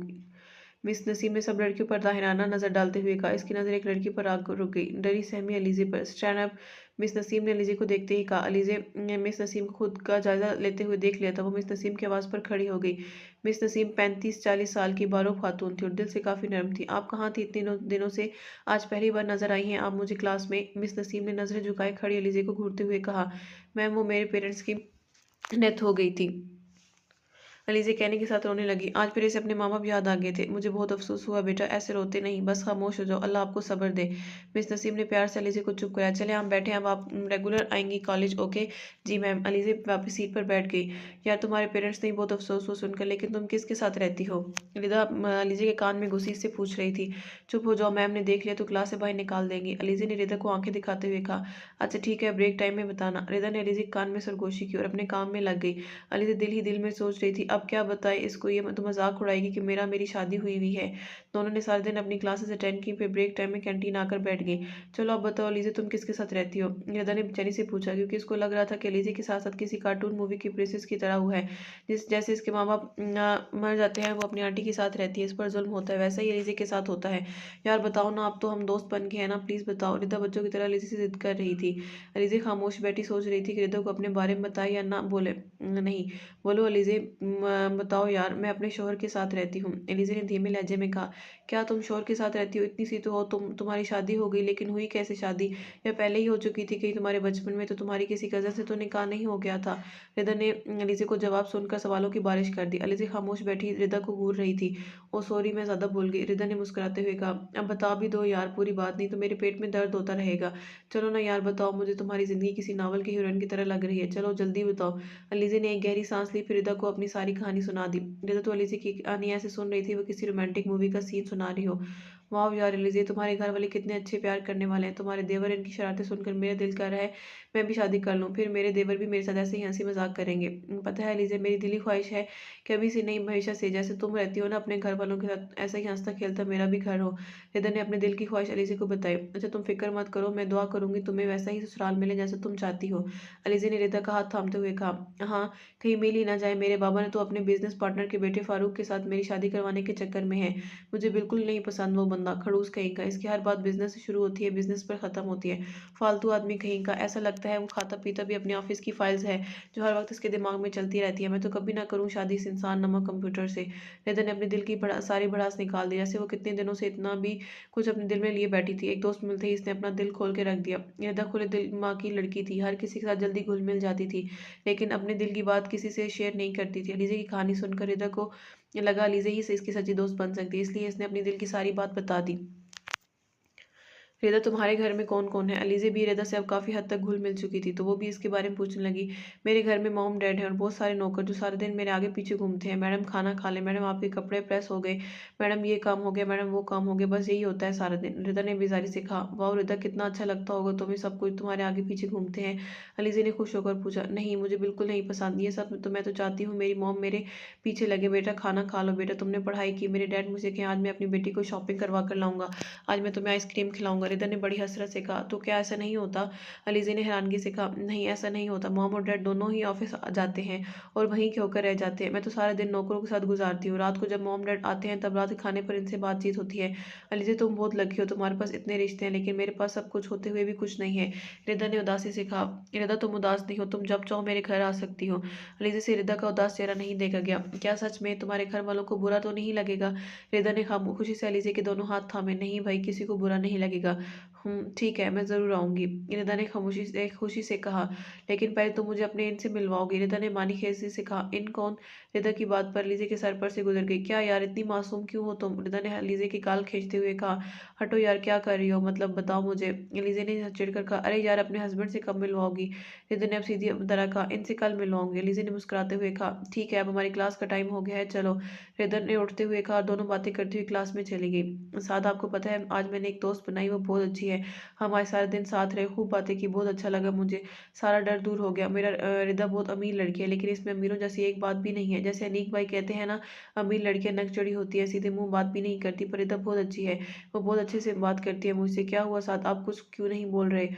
Miss Naseem ने सब लड़कियों पर दाहिराना नजर डालते हुए कहा। इसकी नजर एक लड़की पर आकर रुक गई, डरी सहमी अलीज़े पर। Stand up. मिस नसीम ने अलीज़े को देखते ही कहा। अलीज़े ने मिस नसीम को खुद का जायजा लेते हुए देख लिया था। वो मिस नसीम की आवाज़ पर खड़ी हो गई। मिस नसीम 35-40 साल की बारो खातून थी और दिल से काफ़ी नरम थी। आप कहाँ थी इतने दिनों से? आज पहली बार नजर आई हैं आप मुझे क्लास में? मिस नसीम ने नजरें झुकाए खड़ी अलीज़े को घूरते हुए कहा। मैम, वो मेरे पेरेंट्स की डेथ हो गई थी। अलीज़े कहने के साथ रोने लगी। आज फिर इसे अपने माँ बाप याद आ गए थे। मुझे बहुत अफसोस हुआ बेटा, ऐसे रोते नहीं, बस खामोश हो जाओ, अल्लाह आपको सब्र दे। मिस नसीम ने प्यार से अलीज़े को चुप कराया। चले हम बैठे, अब आप रेगुलर आएंगी कॉलेज, ओके? जी मैम। अलीज़े वापस सीट पर बैठ गई। यार तुम्हारे पेरेंट्स नहीं, बहुत अफसोस हुआ सुनकर, लेकिन तुम किसके साथ रहती हो? रिदा अलीज़े के कान में घुसी से पूछ रही थी। चुप हो जाओ, मैम ने देख लिया तो क्लास से बाहर निकाल देंगी। अलीज़े ने रिदा को आंखें दिखाते हुए कहा। अच्छा ठीक है, ब्रेक टाइम में बताना। रिदा ने अलीज़े के कान में सरगोशी की और अपने काम में लग गई। अलीज़े दिल ही दिल में सोच रही थी, अब क्या बताएं इसको, ये तो मजाक उड़ाएगी कि मेरी शादी हुई है। दोनों ने सारे दिन अपनी क्लासेस अटेंड की, फिर ब्रेक टाइम में कैंटीन आकर बैठ गई। चलो अब बताओ अलीजे, तुम किसके साथ रहती हो? रिदा ने बेचारी से पूछा, क्योंकि इसको लग रहा था कि अलीजे के साथ साथ किसी कार्टून मूवी की प्रिंसेस की तरह वो है। जैसे इसके माँ बाप मर जाते हैं, वो अपनी आंटी के साथ रहती है, इस पर जुल्म होता है, वैसा ही अलीजे के साथ होता है। यार बताओ ना, अब तो हम दोस्त बन गए हैं ना, प्लीज बताओ। रिदा बच्चों की तरह अलीजे से जिद कर रही थी। अलीजे खामोश बैठी सोच रही थी कि रिदा को अपने बारे में बताए या ना बोले। नहीं बोलो अलीजे, बताओ यार। मैं अपने शोहर के साथ रहती हूँ, एलिजे ने धीमे लहजे में कहा। क्या तुम शोहर के साथ रहती हो? इतनी सी तो हो तुम्हारी शादी हो गई, लेकिन हुई कैसे शादी? या पहले ही हो चुकी थी? कहीं तुम्हारे बचपन में तो तुम्हारी किसी कजन से तो निकाह नहीं हो गया था? रिदा ने अलीजे को जवाब सुनकर सवालों की बारिश कर दी। अलीजे खामोश बैठी रिदा को घूर रही थी। ओ सॉरी, मैं ज्यादा भूल गई, रिदा ने मुस्कुराते हुए कहा। अब बता भी दो यार पूरी बात, नहीं तो मेरे पेट में दर्द होता रहेगा। चलो ना यार बताओ, मुझे तुम्हारी जिंदगी किसी नावल की हीरोइन की तरह लग रही है, चलो जल्दी बताओ। अलीजे ने एक गहरी सांस ली, फिर रिदा को अपनी सारी कहानी सुना दी। रिदा तो अलीजे की कहानी ऐसे सुन रही थी वो किसी रोमांटिक मूवी का सीन सुना रही हो। वाह यार अलीजे, तुम्हारे घर वाले कितने अच्छे, प्यार करने वाले हैं। तुम्हारे देवर इनकी शरारतें सुनकर मेरा दिल कर रहा है मैं भी शादी कर लूँ, फिर मेरे देवर भी मेरे साथ ऐसे ही हंसी मजाक करेंगे। पता है अलीजे, मेरी दिली ख्वाहिश है कि अभी से नहीं हमेशा से जैसे तुम रहती हो ना अपने घर वालों के साथ, ऐसा ही हंसता खेलता मेरा भी घर हो। रिदा ने अपने दिल की ख्वाहिश अलीजे को बताई। अच्छा तुम फिक्र मत करो, मैं दुआ करूंगी तुम्हें वैसा ही ससुराल मिले जैसा तुम चाहती हो। अलीजे ने रिदा का हाथ थामते हुए कहा। हाँ, कहीं मिल ही ना जाए, मेरे बाबा ने तो अपने बिजनेस पार्टनर के बेटे फारूक के साथ मेरी शादी करवाने के चक्कर में है। मुझे बिल्कुल नहीं पसंद वो बंदा, खड़ूस कहीं का। इसकी हर बात बिजनेस से शुरू होती है, बिजनेस पर खत्म होती है। फालतू आदमी कहीं का, ऐसा लगता है वो खाता पीता भी अपने ऑफिस की फाइल्स है जो हर वक्त इसके दिमाग में चलती रहती है। मैं तो कभी ना करूँ शादी इस इंसान नमक कंप्यूटर से। रिदा ने अपने दिल की सारी भड़ास निकाल दी, जैसे वो कितने दिनों से इतना भी कुछ अपने दिल में लिए बैठी थी। एक दोस्त मिलते ही इसने अपना दिल खोल के रख दिया। रिदा खुले दिल माँ की लड़की थी, हर किसी के साथ जल्दी घुल मिल जाती थी, लेकिन अपने दिल की बात किसी से शेयर नहीं करती थी। अलीजे की कहानी सुनकर रिदा को लगा अलीजे ही से इसकी सच्ची दोस्त बन सकती है, इसलिए इसने अपनी दिल की सारी बात बता दी। रिदा, तुम्हारे घर में कौन कौन है? अलीजे भी रिदा से अब काफ़ी हद तक घुल मिल चुकी थी, तो वो भी इसके बारे में पूछने लगी। मेरे घर में मॉम डैड है और बहुत सारे नौकर जो सारे दिन मेरे आगे पीछे घूमते हैं। मैडम खाना खा ले, मैडम आपके कपड़े प्रेस हो गए, मैडम ये काम हो गया, मैडम वो काम हो गया, बस यही होता है सारा दिन। रिदा ने बेजारी से कहा। वाह रिदा, कितना अच्छा लगता होगा तुम्हें, सब कुछ तुम्हारे आगे पीछे घूमते हैं। अलीजे ने खुश होकर पूछा। नहीं, मुझे बिल्कुल नहीं पसंद ये सब, तो मैं तो चाहती हूँ मेरी मॉम मेरे पीछे लगे। बेटा खाना खा लो, बेटा तुमने पढ़ाई की। मेरे डैड मुझे कहें आज मैं अपनी बेटी को शॉपिंग करवा कर लाऊंगा, आज मैं तुम्हें आइसक्रीम खिलाऊंगा। रिदा ने बड़ी हसरत से कहा। तो क्या ऐसा नहीं होता? अलीजे ने हैरानगी से कहा। नहीं, ऐसा नहीं होता, मॉम और डैड दोनों ही ऑफिस जाते हैं और वहीं के होकर रह जाते हैं। मैं तो सारा दिन नौकरों के साथ गुजारती हूँ, रात को जब मॉम डैड आते हैं तब रात के खाने पर इनसे बातचीत होती है। अलीजे, तुम बहुत लकी हो, तुम्हारे पास इतने रिश्ते हैं, लेकिन मेरे पास सब कुछ होते हुए भी कुछ नहीं है। रिदा ने उदासी से कहा। रिदा, तुम उदास नहीं हो, तुम जब चाहो मेरे घर आ सकती हो। अलीजे से रिदा का उदास चेहरा नहीं देखा गया। क्या सच में तुम्हारे घर वालों को बुरा तो नहीं लगेगा? रिदा ने खामोशी से अलीजे के दोनों हाथ थामे। नहीं भाई, किसी को बुरा नहीं लगेगा। ठीक है, मैं ज़रूर आऊँगी, रिदा ने खामोशी से खुशी से कहा। लेकिन पहले तुम मुझे अपने इनसे मिलवाओगी, रिदा ने मानी खेसी से कहा। इन कौन? रिदा की बात पर लीजे के सर पर से गुजर गई। क्या यार, इतनी मासूम क्यों हो तुम? रिदा ने लीजे की गाल खींचते हुए कहा। हटो यार, क्या कर रही हो, मतलब बताओ मुझे। लीजे ने चिढ़कर कहा। अरे यार, अपने हस्बैंड से कब मिलवाओगी? रिदा ने अब सीधी तरह कहा। इनसे कल मिलवाऊंगी। लीजे ने मुस्कुराते हुए कहा। ठीक है, अब हमारी क्लास का टाइम हो गया है, चलो। रिदा ने उठते हुए कहा। दोनों बातें करती हुई क्लास में चली गई। साथ आपको पता है आज मैंने एक दोस्त बनाई, वो बहुत अच्छी है, हम आज सारा दिन साथ रहे, खूब बातें की, बहुत अच्छा लगा मुझे, सारा डर दूर हो गया। मेरा रिदा बहुत अमीर लड़की है, लेकिन इसमें अमीरों जैसी एक बात भी नहीं है। जैसे अनीक भाई कहते हैं ना, अमीर लड़कियां नक चढ़ी होती है, सीधे मुंह बात भी नहीं करती, पर रिदा बहुत अच्छी है, वो बहुत अच्छे से बात करती है मुझसे। क्या हुआ साथ, आप कुछ क्यों नहीं बोल रहे?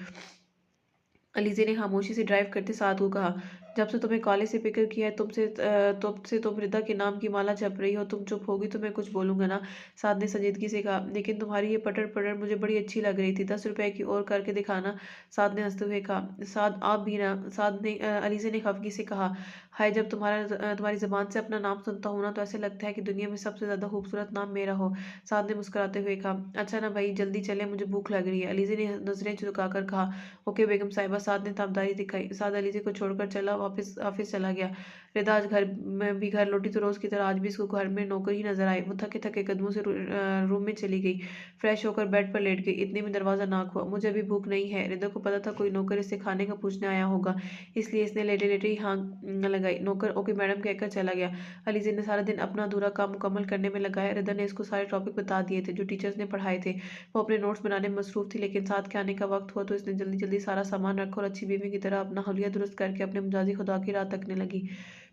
अलीजे ने खामोशी से ड्राइव करते साथ को कहा। जब से तुम्हें कॉलेज से पिकअप किया है तुम तुम रिदा के नाम की माला जप रही हो, तुम चुप होगी तो मैं कुछ बोलूंगा ना, साथ ने संजीदगी से कहा। लेकिन तुम्हारी ये पटर पटर मुझे बड़ी अच्छी लग रही थी, 10 रुपए की और करके दिखाना, साथ ने हंसते हुए कहा। साथ आप भी ना, साथ ने अलीजे ने खफगी से कहा। हाय, जब तुम्हारी जबान से अपना नाम सुनता हूँ ना, तो ऐसे लगता है कि दुनिया में सबसे ज्यादा खूबसूरत नाम मेरा हो, साथ ने मुस्कुराते हुए कहा। अच्छा ना भाई, जल्दी चले, मुझे भूख लग रही है, अलीजे ने नजरें झुकाकर कहा। ओके बेगम साहिबा, साथ ने ताबदारी दिखाई। साथ अलीजे को छोड़कर चला वापस ऑफिस चला गया। रिदा आज घर में भी घर लौटी तो रोज की तरह आज भी इसको घर में नौकर ही नजर आए। वो थके थके कदमों से रूम में चली गई, फ्रेश होकर बेड पर लेट गई। इतने में दरवाजा नॉक हुआ। मुझे अभी भूख नहीं है। रिदा को पता था कोई नौकर इससे खाने का पूछने आया होगा, इसलिए इसने लेटे लेटे ही हाँ लगाई। नौकर ओके मैडम कहकर चला गया। अलीजे ने सारा दिन अपना अधूरा काम मुकम्मल करने में लगाया। रिदा ने इसको सारे टॉपिक बता दिए थे जो टीचर्स ने पढ़ाए थे। वो अपने नोट्स बनाने में मसरूफ थी, लेकिन साथ के आने का वक्त हुआ तो इसने जल्दी जल्दी सारा सामान रखा और अच्छी बीवी की तरह अपना हुलिया दुरुस्त करके अपने मिजाजी खुदा की राह तकने लगी।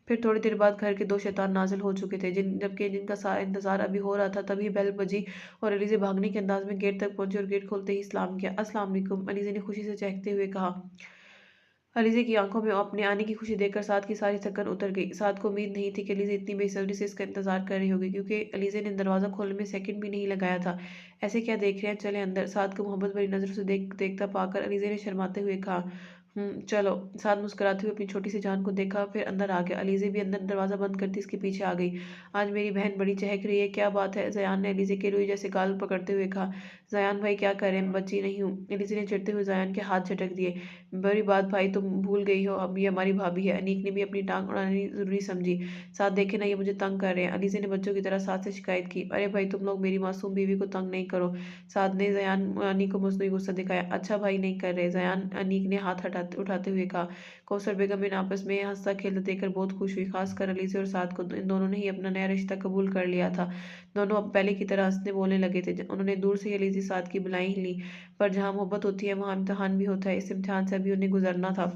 फिर थोड़ी देर बाद घर के दो शैतान नाजिल हो चुके थे, जबकि जिनका सारा इंतजार अभी हो रहा था। तभी बेल बजी और अलीज़े भागने के अंदाज में गेट तक पहुंची और गेट खोलते ही सलाम किया। अस्सलाम वालेकुम, अलीज़े ने खुशी से चहकते हुए कहा। अलीज़े की आंखों में अपने आने की खुशी देखकर साद की सारी थकन उतर गई। साद को उम्मीद नहीं थी कि अलीज़े इतनी बेसब्री से इसका इंतजार कर रही होगी, क्योंकि अलीज़े ने दरवाज़ा खोलने में सेकंड भी नहीं लगाया था। ऐसे क्या देख रहे हैं, चले अंदर। साद को मोहब्बत भरी नजरों से देखता पाकर अलीज़े ने शर्माते हुए कहा, चलो। साद मुस्कुराते हुए अपनी छोटी सी जान को देखा, फिर अंदर आ गया। अलीज़े भी अंदर दरवाज़ा बंद करती इसके पीछे आ गई। आज मेरी बहन बड़ी चहक रही है, क्या बात है। जयान ने अलीज़े के रुई जैसे गाल पकड़ते हुए कहा। जयान भाई क्या कर रहे हैं, बच्ची नहीं हूँ। अलीज़े ने चिढ़ते हुए जयान के हाथ झटक दिए। बड़ी बात भाई, तुम भूल गई हो, अब ये हमारी भाभी है। अनीक ने भी अपनी टांग उड़ानी जरूरी समझी। साथ देखे ना, ये मुझे तंग कर रहे हैं। अलीज़े ने बच्चों की तरह साथ से शिकायत की। अरे भाई, तुम लोग मेरी मासूम बीवी को तंग नहीं करो। साथ ने जयान अनीक को मसनूई गुस्सा दिखाया। अच्छा भाई, नहीं कर रहे। जयान अनीक ने हाथ उठाते हुए कहा। कौसर बेगम इन आपस में हंसता खेलता देखकर बहुत खुश हुई। खासकर अलीज़े और साथ को, इन दोनों ने ही अपना नया रिश्ता कबूल कर लिया था। दोनों अब पहले की तरह हंसने बोलने लगे थे। उन्होंने दूर से ही अलीज़े साथ की बुलाई ही ली। पर जहाँ मोहब्बत होती है वहाँ इम्तिहान भी होता है। इस इम्तिहान से अभी उन्हें गुजरना था।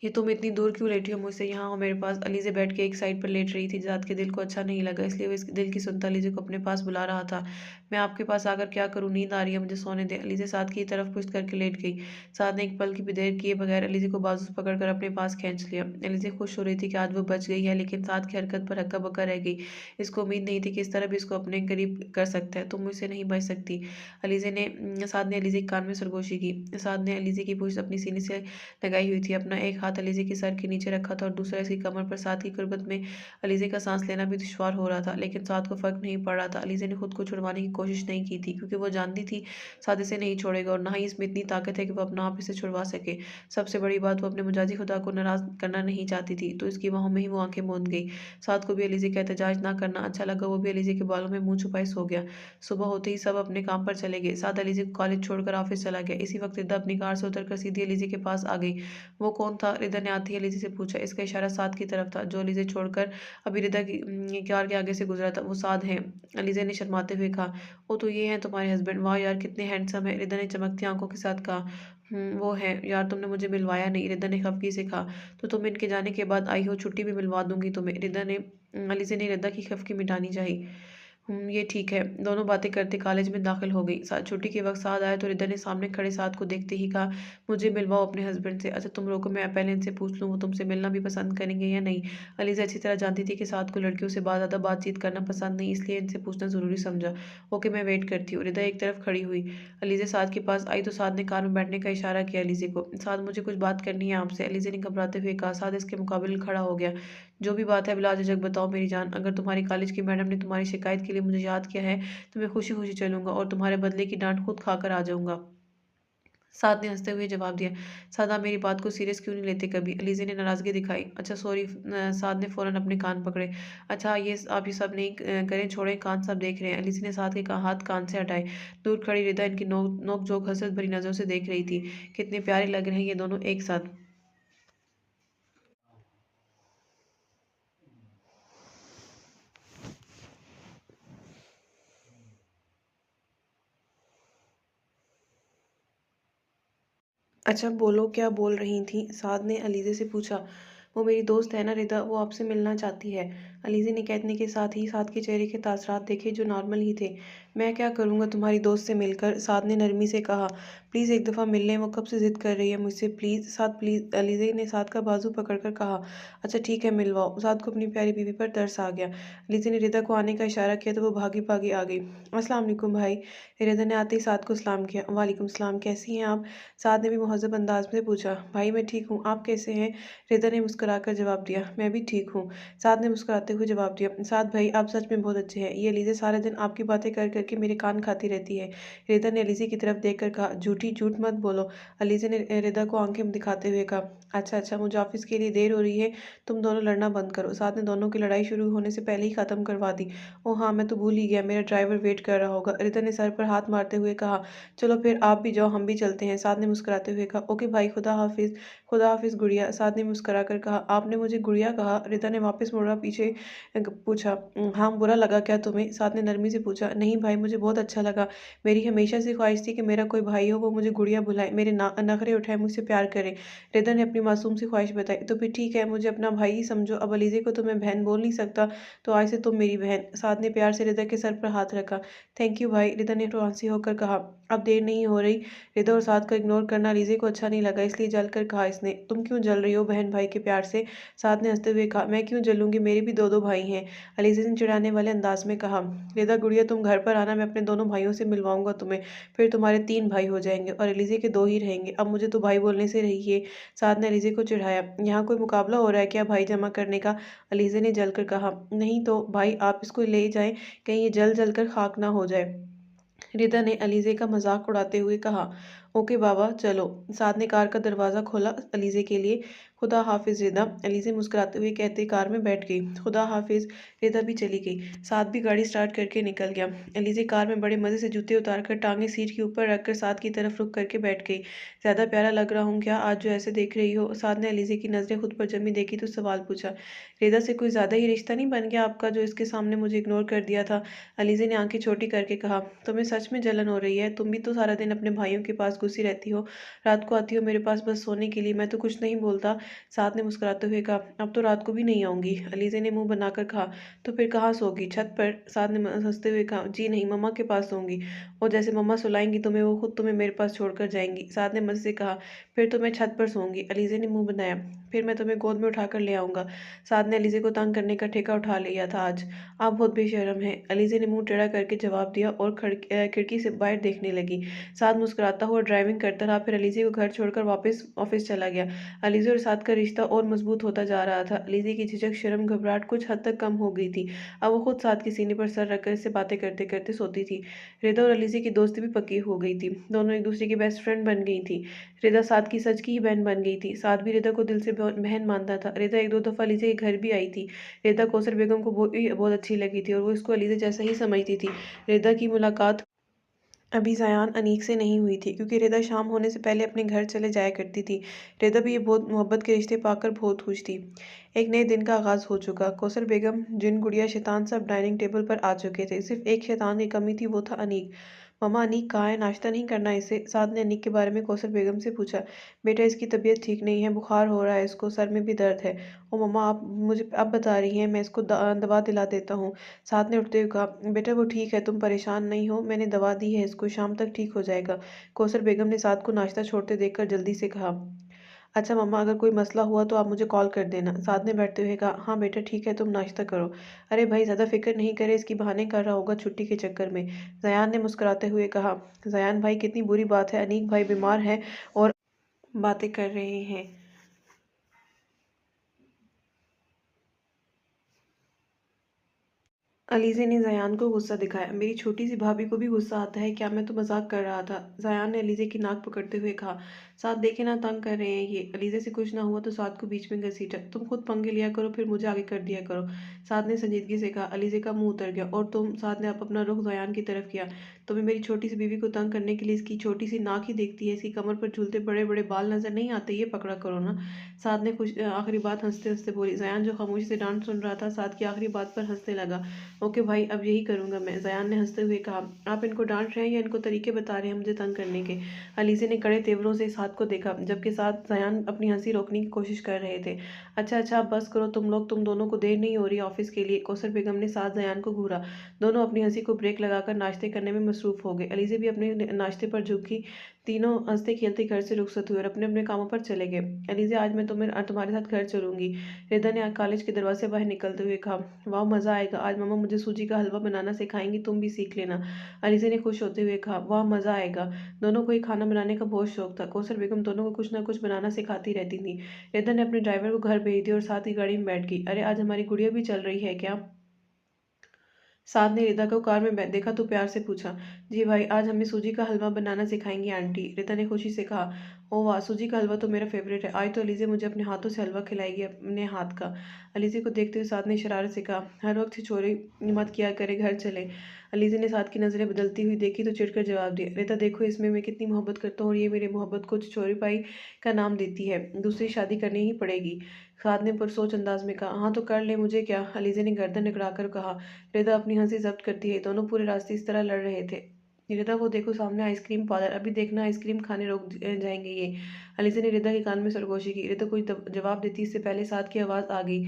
ये तुम इतनी दूर क्यों लेटी हो मुझसे, यहाँ हो मेरे पास। अलीज़े बैठ के एक साइड पर लेट रही थी। जात के दिल को अच्छा नहीं लगा, इसलिए वो इस दिल की सुनता अलीज़े को अपने पास बुला रहा था। मैं आपके पास आकर क्या करूँ, नींद आ रही है, मुझे सोने दे। अलीज़े साद की तरफ पुश्त करके लेट गई। साद ने एक पल की भी देर किए बगैर अलीज़े को बाजू से पकड़कर अपने पास खींच लिया। अलीज़े खुश हो रही थी कि आज वो बच गई है, लेकिन साद की हरकत पर हक्का बक्का रह गई। इसको उम्मीद नहीं थी कि इस तरह भी इसको अपने करीब कर सकता है। तुम मुझसे नहीं बच सकती। साद ने अलीज़े के कान में सरगोशी की। साद ने अलीज़े की पुश्त अपनी सीने से लगाई हुई थी। अपना एक हाथ अलीज़े के सर के नीचे रखा था और दूसरा इसकी कमर पर। साथ की कुर्बत में अलीज़े का सांस लेना भी दुश्वार हो रहा था, लेकिन साथ को फर्क नहीं पड़ रहा था। अलीज़े ने खुद को छुड़वाने की कोशिश नहीं की थी, क्योंकि वो जानती थी साद इसे नहीं छोड़ेगा, और ना ही इसमें इतनी ताकत है कि वो अपना आप इसे छुड़वा सके। सबसे बड़ी बात, वो अपने मुजाजी खुदा को नाराज करना नहीं चाहती थी, तो इसकी बाहों में ही वो आंखें मूंद गई। साद को भी अलीज़े का एहतजाज ना करना अच्छा लगा। वो भी अलीज़े के बालों में मुंह छुपाए सो गया। सुबह होते ही सब अपने काम पर चले गए। साद अलीज़े को कॉलेज छोड़कर ऑफिस चला गया। इसी वक्त रिदा अपनी कार से उतरकर सीधी अलीज़े के पास आ गई। वो कौन था, रिदा ने आते ही अलीज़े से पूछा। इसका इशारा साद की तरफ था, जो अलीज़े छोड़कर अभी रिदा की कार के आगे से गुजरा था। वो साद हैं, अलीज़े ने शर्माते हुए कहा। ओ तो ये हैं तुम्हारे हस्बैंड, वाह यार कितने हैंडसम है, रिदा ने चमकती आंखों के साथ कहा। वो है यार, तुमने मुझे मिलवाया नहीं, रिदा ने खफगी से कहा। तो तुम इनके जाने के बाद आई हो, छुट्टी भी मिलवा दूंगी तुम्हें, अलीज़े ने रिदा की खफगी मिटानी चाहिए। ये ठीक है। दोनों बातें करते कॉलेज में दाखिल हो गई। छुट्टी के वक्त साद आया तो रिदा ने सामने खड़े साद को देखते ही कहा, मुझे मिलवाओ अपने हस्बैंड से। अच्छा तुम रोको, मैं पहले इनसे पूछ लूँ वो तुमसे मिलना भी पसंद करेंगे या नहीं। अलीज़ा अच्छी तरह जानती थी कि साद को लड़कियों से बहुत ज़्यादा बातचीत करना पसंद नहीं, इसलिए इनसे पूछना ज़रूरी समझा। ओके, मैं वेट करती हूँ। रिदा एक तरफ खड़ी हुई। अलीज़ा साद के पास आई तो साद ने कार में बैठने का इशारा किया अलीज़े को। साद, मुझे कुछ बात करनी है आपसे, अलीज़े ने घबराते हुए कहा। साद इसके मुकाबले खड़ा हो गया। जो भी बात है बिला झिझक बताओ मेरी जान। अगर तुम्हारी कॉलेज की मैडम ने तुम्हारी शिकायत के लिए मुझे याद किया है, तो मैं खुशी खुशी चलूंगा और तुम्हारे बदले की डांट खुद खाकर आ जाऊंगा। साद ने हंसते हुए जवाब दिया। साद, आप मेरी बात को सीरियस क्यों नहीं लेते कभी, अलीज़े ने नाराजगी दिखाई। अच्छा सॉरी। साद ने फौरन अपने कान पकड़े। अच्छा ये आप ये सब नहीं करें, छोड़ें, कान सब देख रहे हैं। अलीज़े ने साद के हाथ कान से हटाए। दूर खड़ी रिदा इनकी नोक झोंक हसरत भरी नजरों से देख रही थी। कितने प्यारे लग रहे हैं ये दोनों एक साथ। अच्छा बोलो, क्या बोल रही थी, साद ने अलीज़े से पूछा। वो मेरी दोस्त है ना रिदा, वो आपसे मिलना चाहती है। अलीज़े ने कहने के साथ ही साद के चेहरे के तासरात देखे, जो नॉर्मल ही थे। मैं क्या करूँगा तुम्हारी दोस्त से मिलकर, साद ने नरमी से कहा। प्लीज़ एक दफ़ा मिल लें, वो कब से ज़िद कर रही है मुझसे, प्लीज़ साद प्लीज़, अलीज़े ने साद का बाजू पकड़कर कहा। अच्छा ठीक है, मिलवाओ। साद को अपनी प्यारी बीवी पर तरस आ गया। अलीज़े ने रिदा को आने का इशारा किया तो वो भागी भागी आ गई। अस्सलाम वालेकुम भाई। रिदा ने आते ही साद को सलाम किया। वालेकुम सलाम, कैसी हैं आप। साद ने भी मुहज़्ज़ब अंदाज में पूछा। भाई मैं ठीक हूँ, आप कैसे हैं। रिदा ने मुस्कुराकर जवाब दिया। मैं भी ठीक हूँ। साद ने मुस्कुराते हुए जवाब दिया। साद भाई आप सच में बहुत अच्छे हैं, ये अलीज़ा सारा दिन आपकी बातें कर करके मेरे कान खाती रहती है। रिदा ने अलीज़े की तरफ देख कर कहा। झूठ मत बोलो, अलीज़े ने रिदा को आंखें दिखाते हुए कहा। अच्छा अच्छा, मुझे ऑफिस के लिए देर हो रही है, तुम दोनों लड़ना बंद करो। साद ने दोनों की लड़ाई शुरू होने से पहले ही ख़त्म करवा दी। ओह हाँ, मैं तो भूल ही गया, मेरा ड्राइवर वेट कर रहा होगा। रिदा ने सर पर हाथ मारते हुए कहा। चलो फिर आप भी जाओ, हम भी चलते हैं। साद ने मुस्कुराते हुए कहा। ओके भाई, खुदा हाफिज़। खुदा हाफिज़ गुड़िया, साद ने मुस्कुरा कर कहा। आपने मुझे गुड़िया कहा, रिदा ने वापस मुड़ा पीछे पूछा। हाँ बुरा लगा क्या तुम्हें, साद ने नरमी से पूछा। नहीं भाई, भाई, मुझे बहुत अच्छा लगा। मेरी हमेशा से ख्वाहिश थी कि मेरा कोई भाई हो, वो मुझे गुड़िया बुलाए, मेरे नखरे उठाए, मुझसे प्यार करे। रिदा ने अपनी मासूम सी ख्वाहिश बताई। तो फिर ठीक है, मुझे अपना भाई ही समझो। अब अलीज़े को तो मैं बहन बोल नहीं सकता, तो आज से तुम मेरी बहन। साद ने प्यार से रिदा के सर पर हाथ रखा। थैंक यू भाई, रिदा ने रोआंसी होकर कहा। अब देर नहीं हो रही। रिदा और साद का इग्नोर करना अलीज़े को अच्छा नहीं लगा, इसलिए जल कर कहा इसने। तुम क्यों जल रही हो बहन भाई के प्यार से? साद ने हंसते हुए कहा, मैं क्यों जलूंगी, मेरे भी दो दो भाई हैं। अलीज़े ने चिढ़ाने वाले अंदाज में कहा। रिदा गुड़िया, तुम घर पर आना, मैं अपने दोनों भाइयों से मिलवाऊंगा तुम्हें। फिर तुम्हारे 3 भाई हो जाएंगे और अलीज़े के 2 ही रहेंगे। अब मुझे तो भाई बोलने से रही है। साद ने अलीज़े को चिढ़ाया। यहाँ कोई मुकाबला हो रहा है क्या भाई जमा करने का? अलीज़े ने जलकर कहा। नहीं तो भाई, आप इसको ले जाएं, कहीं ये जल जल कर खाक ना हो जाए। रिदा ने अलीज़े का मजाक उड़ाते हुए कहा। ओके बाबा, चलो। साद ने कार का दरवाज़ा खोला अलीज़े के लिए। खुदा हाफिज़ रिदा, अलीज़े मुस्कुराते हुए कहते कार में बैठ गई। खुदा हाफिज़, रिदा भी चली गई। साद भी गाड़ी स्टार्ट करके निकल गया। अलीज़े कार में बड़े मज़े से जूते उतार कर टांगे सीट के ऊपर रखकर साद की तरफ रुख करके बैठ गई। ज़्यादा प्यारा लग रहा हूँ क्या आज जो ऐसे देख रही हो? साद ने अलीज़े की नज़रें खुद पर जमी देखी तो सवाल पूछा। रिदा से कोई ज़्यादा ही रिश्ता नहीं बन गया आपका, जो इसके सामने मुझे इग्नोर कर दिया था? अलीज़े ने आंखें छोटी करके कहा। तुम्हें सच में जलन हो रही है? तुम भी तो सारा दिन अपने भाइयों के पास घुसी रहती हो, रात को आती हो मेरे पास बस सोने के लिए। मैं तो कुछ नहीं बोलता। साथ ने मुस्कुराते हुए कहा। अब तो रात को भी नहीं आऊंगी। अलीज़े ने मुंह बनाकर कहा। तो फिर कहाँ सोगी, छत पर? साथ ने हंसते हुए कहा। जी नहीं, मम्मा के पास सोऊंगी, और जैसे मम्मा सुलाएंगी तुम्हें, वो खुद तुम्हें मेरे पास छोड़कर जाएंगी। साथ ने मज़े से कहा। फिर तो मैं छत पर सोऊंगी। अलीज़े ने मुंह बनाया। फिर मैं तुम्हें गोद में उठाकर ले आऊंगा। साथ ने अलीज़े को तंग करने का ठेका उठा लिया था आज। आप बहुत बेशर्म हैं, अलीज़े ने मुंह टेढ़ा करके जवाब दिया और खिड़की से बाहर देखने लगी। साद मुस्कुराता हुआ ड्राइविंग करता रहा, फिर अलीज़े को घर छोड़कर वापस ऑफिस चला गया। अलीज़े और साद का रिश्ता और मजबूत होता जा रहा था। अलीज़े की झिझक, शर्म, घबराहट कुछ हद तक कम हो गई थी। अब वो खुद साद के सीने पर सर रखकर इससे बातें करते करते सोती थी। रिदा और अलीज़े की दोस्ती भी पक्की हो गई थी। दोनों एक दूसरे की बेस्ट फ्रेंड बन गई थी। रिदा साद की सच की ही बहन बन गई थी। साद भी रिदा को दिल से बहन मानता था। रिदा एक दो दफ़ा अलीज़े के घर भी आई थी। रिदा कौसर बेगम को बहुत अच्छी लगी थी और वो इसको अलीज़े जैसा ही समझती थी। रिदा की मुलाकात अभी ज़यान अनीक से नहीं हुई थी, क्योंकि रिदा शाम होने से पहले अपने घर चले जाया करती थी। रिदा भी ये बहुत मोहब्बत के रिश्ते पाकर बहुत खुश थी। एक नए दिन का आगाज़ हो चुका। कौसर बेगम, जिन गुड़िया, शैतान सब डाइनिंग टेबल पर आ चुके थे। सिर्फ एक शैतान की कमी थी, वो था अनीक। मम्मा, अनीक कहाँ है? नाश्ता नहीं करना इसे? साद ने अनीक के बारे में कौसर बेगम से पूछा। बेटा, इसकी तबीयत ठीक नहीं है, बुखार हो रहा है इसको, सर में भी दर्द है। ओ मम्मा, आप मुझे अब बता रही हैं, मैं इसको दवा दिला देता हूँ। साथ ने उठते हुए कहा। बेटा वो ठीक है, तुम परेशान नहीं हो, मैंने दवा दी है इसको, शाम तक ठीक हो जाएगा। कौसर बेगम ने साथ को नाश्ता छोड़ते देखकर जल्दी से कहा। अच्छा मम्मा, अगर कोई मसला हुआ तो आप मुझे कॉल कर देना। साथ ने बैठते हुए कहा। हाँ बेटा ठीक है, तुम नाश्ता करो। अरे भाई, ज़्यादा फिक्र नहीं करे, इसकी बहाने कर रहा होगा छुट्टी के चक्कर में। जयान ने मुस्कुराते हुए कहा। जयान भाई, कितनी बुरी बात है, अनीक भाई बीमार है और बातें कर रहे हैं। अलीज़े ने ज़यान को गुस्सा दिखाया। मेरी छोटी सी भाभी को भी गुस्सा आता है क्या? मैं तो मजाक कर रहा था। ज़यान ने अलीज़े की नाक पकड़ते हुए कहा। साथ देखे ना, तंग कर रहे हैं ये। अलीज़े से कुछ ना हुआ तो साथ को बीच में घसीटा। तुम खुद पंगे लिया करो, फिर मुझे आगे कर दिया करो। साथ ने संजीदगी से कहा। अलीज़े का मुंह उतर गया। और तुम? साथ ने अपना रुख ज़यान की तरफ किया। तुम्हें मेरी छोटी सी बीवी को तंग करने के लिए इसकी छोटी सी नाक ही देखती है? इसकी कमर पर झूलते बड़े बड़े बाल नजर नहीं आते? ये पकड़ा करो ना। साथ ने कुछ आखिरी बात हंसते हंसते बोली। ज़यान जो खामोशी से डांट सुन रहा था, साथ की आखिरी बात पर हंसने लगा। ओके भाई, अब यही करूंगा मैं। ज़यान ने हंसते हुए कहा। आप इनको डांट रहे हैं या इनको तरीके बता रहे हैं मुझे तंग करने के? अलीज़े ने कड़े तेवरों से साथ को देखा, जबकि साथ ज़यान अपनी हंसी रोकने की कोशिश कर रहे थे। अच्छा अच्छा, अब बस करो तुम लोग, तुम दोनों को देर नहीं हो रही ऑफिस के लिए? कौसर बेगम ने साथ ज़यान को घूरा। दोनों अपनी हंसी को ब्रेक लगाकर नाश्ते करने में मसरूफ हो गए। अलीज़े भी अपने नाश्ते पर झुकी। तीनों हंसते खेलते घर से रुखसत हुए और अपने अपने कामों पर चले गए। अलीज़े, आज मैं तुम्हारे साथ घर चलूंगी। रिदा ने कॉलेज के दरवाजे से बाहर निकलते हुए कहा। वाह, मज़ा आएगा। आज मम्मा मुझे सूजी का हलवा बनाना सिखाएंगी, तुम भी सीख लेना। अलीज़े ने खुश होते हुए कहा। वाह, मज़ा आएगा। दोनों को ही खाना बनाने का बहुत शौक था। कौसर बेगम दोनों को कुछ ना कुछ बनाना सिखाती रहती थी। रिदा ने अपने ड्राइवर को घर भेज दिया और साथ ही गाड़ी में बैठ गई। अरे, आज हमारी गुड़िया भी चल रही है क्या? साथ ने रिदा को कार में देखा तो प्यार से पूछा। जी भाई, आज हमें सूजी का हलवा बनाना सिखाएंगी आंटी, रिदा ने खुशी से कहा। ओह वाह, सूजी का हलवा तो मेरा फेवरेट है। आज तो अलीज़े मुझे अपने हाथों से हलवा खिलाएगी, अपने हाथ का। अलीज़े को देखते हुए साथ ने शरारत से कहा, हर वक्त छिछोरे मत किया करे, घर चले। अलीज़े ने साथ की नज़रें बदलती हुई देखी तो चिढ़कर जवाब दिया, रिता देखो इसमें मैं कितनी मोहब्बत करता हूँ और ये मेरी मोहब्बत को छिछोरी पाई का नाम देती है। दूसरी शादी करनी ही पड़ेगी। साथ ने पुरसोच अंदाज में कहा, हाँ तो कर ले, मुझे क्या। अलीज़े ने गर्दन निकड़ाकर कहा। रिता अपनी हंसी जब्त करती है, दोनों पूरे रास्ते इस तरह लड़ रहे थे। रिता वो देखो सामने आइसक्रीम पार्लर, अभी देखना आइसक्रीम खाने रोक जाएंगे ये। अलीज़ा ने रिता के कान में सरगोशी की। रिता कोई जवाब देती इससे पहले साथ की आवाज़ आ गई,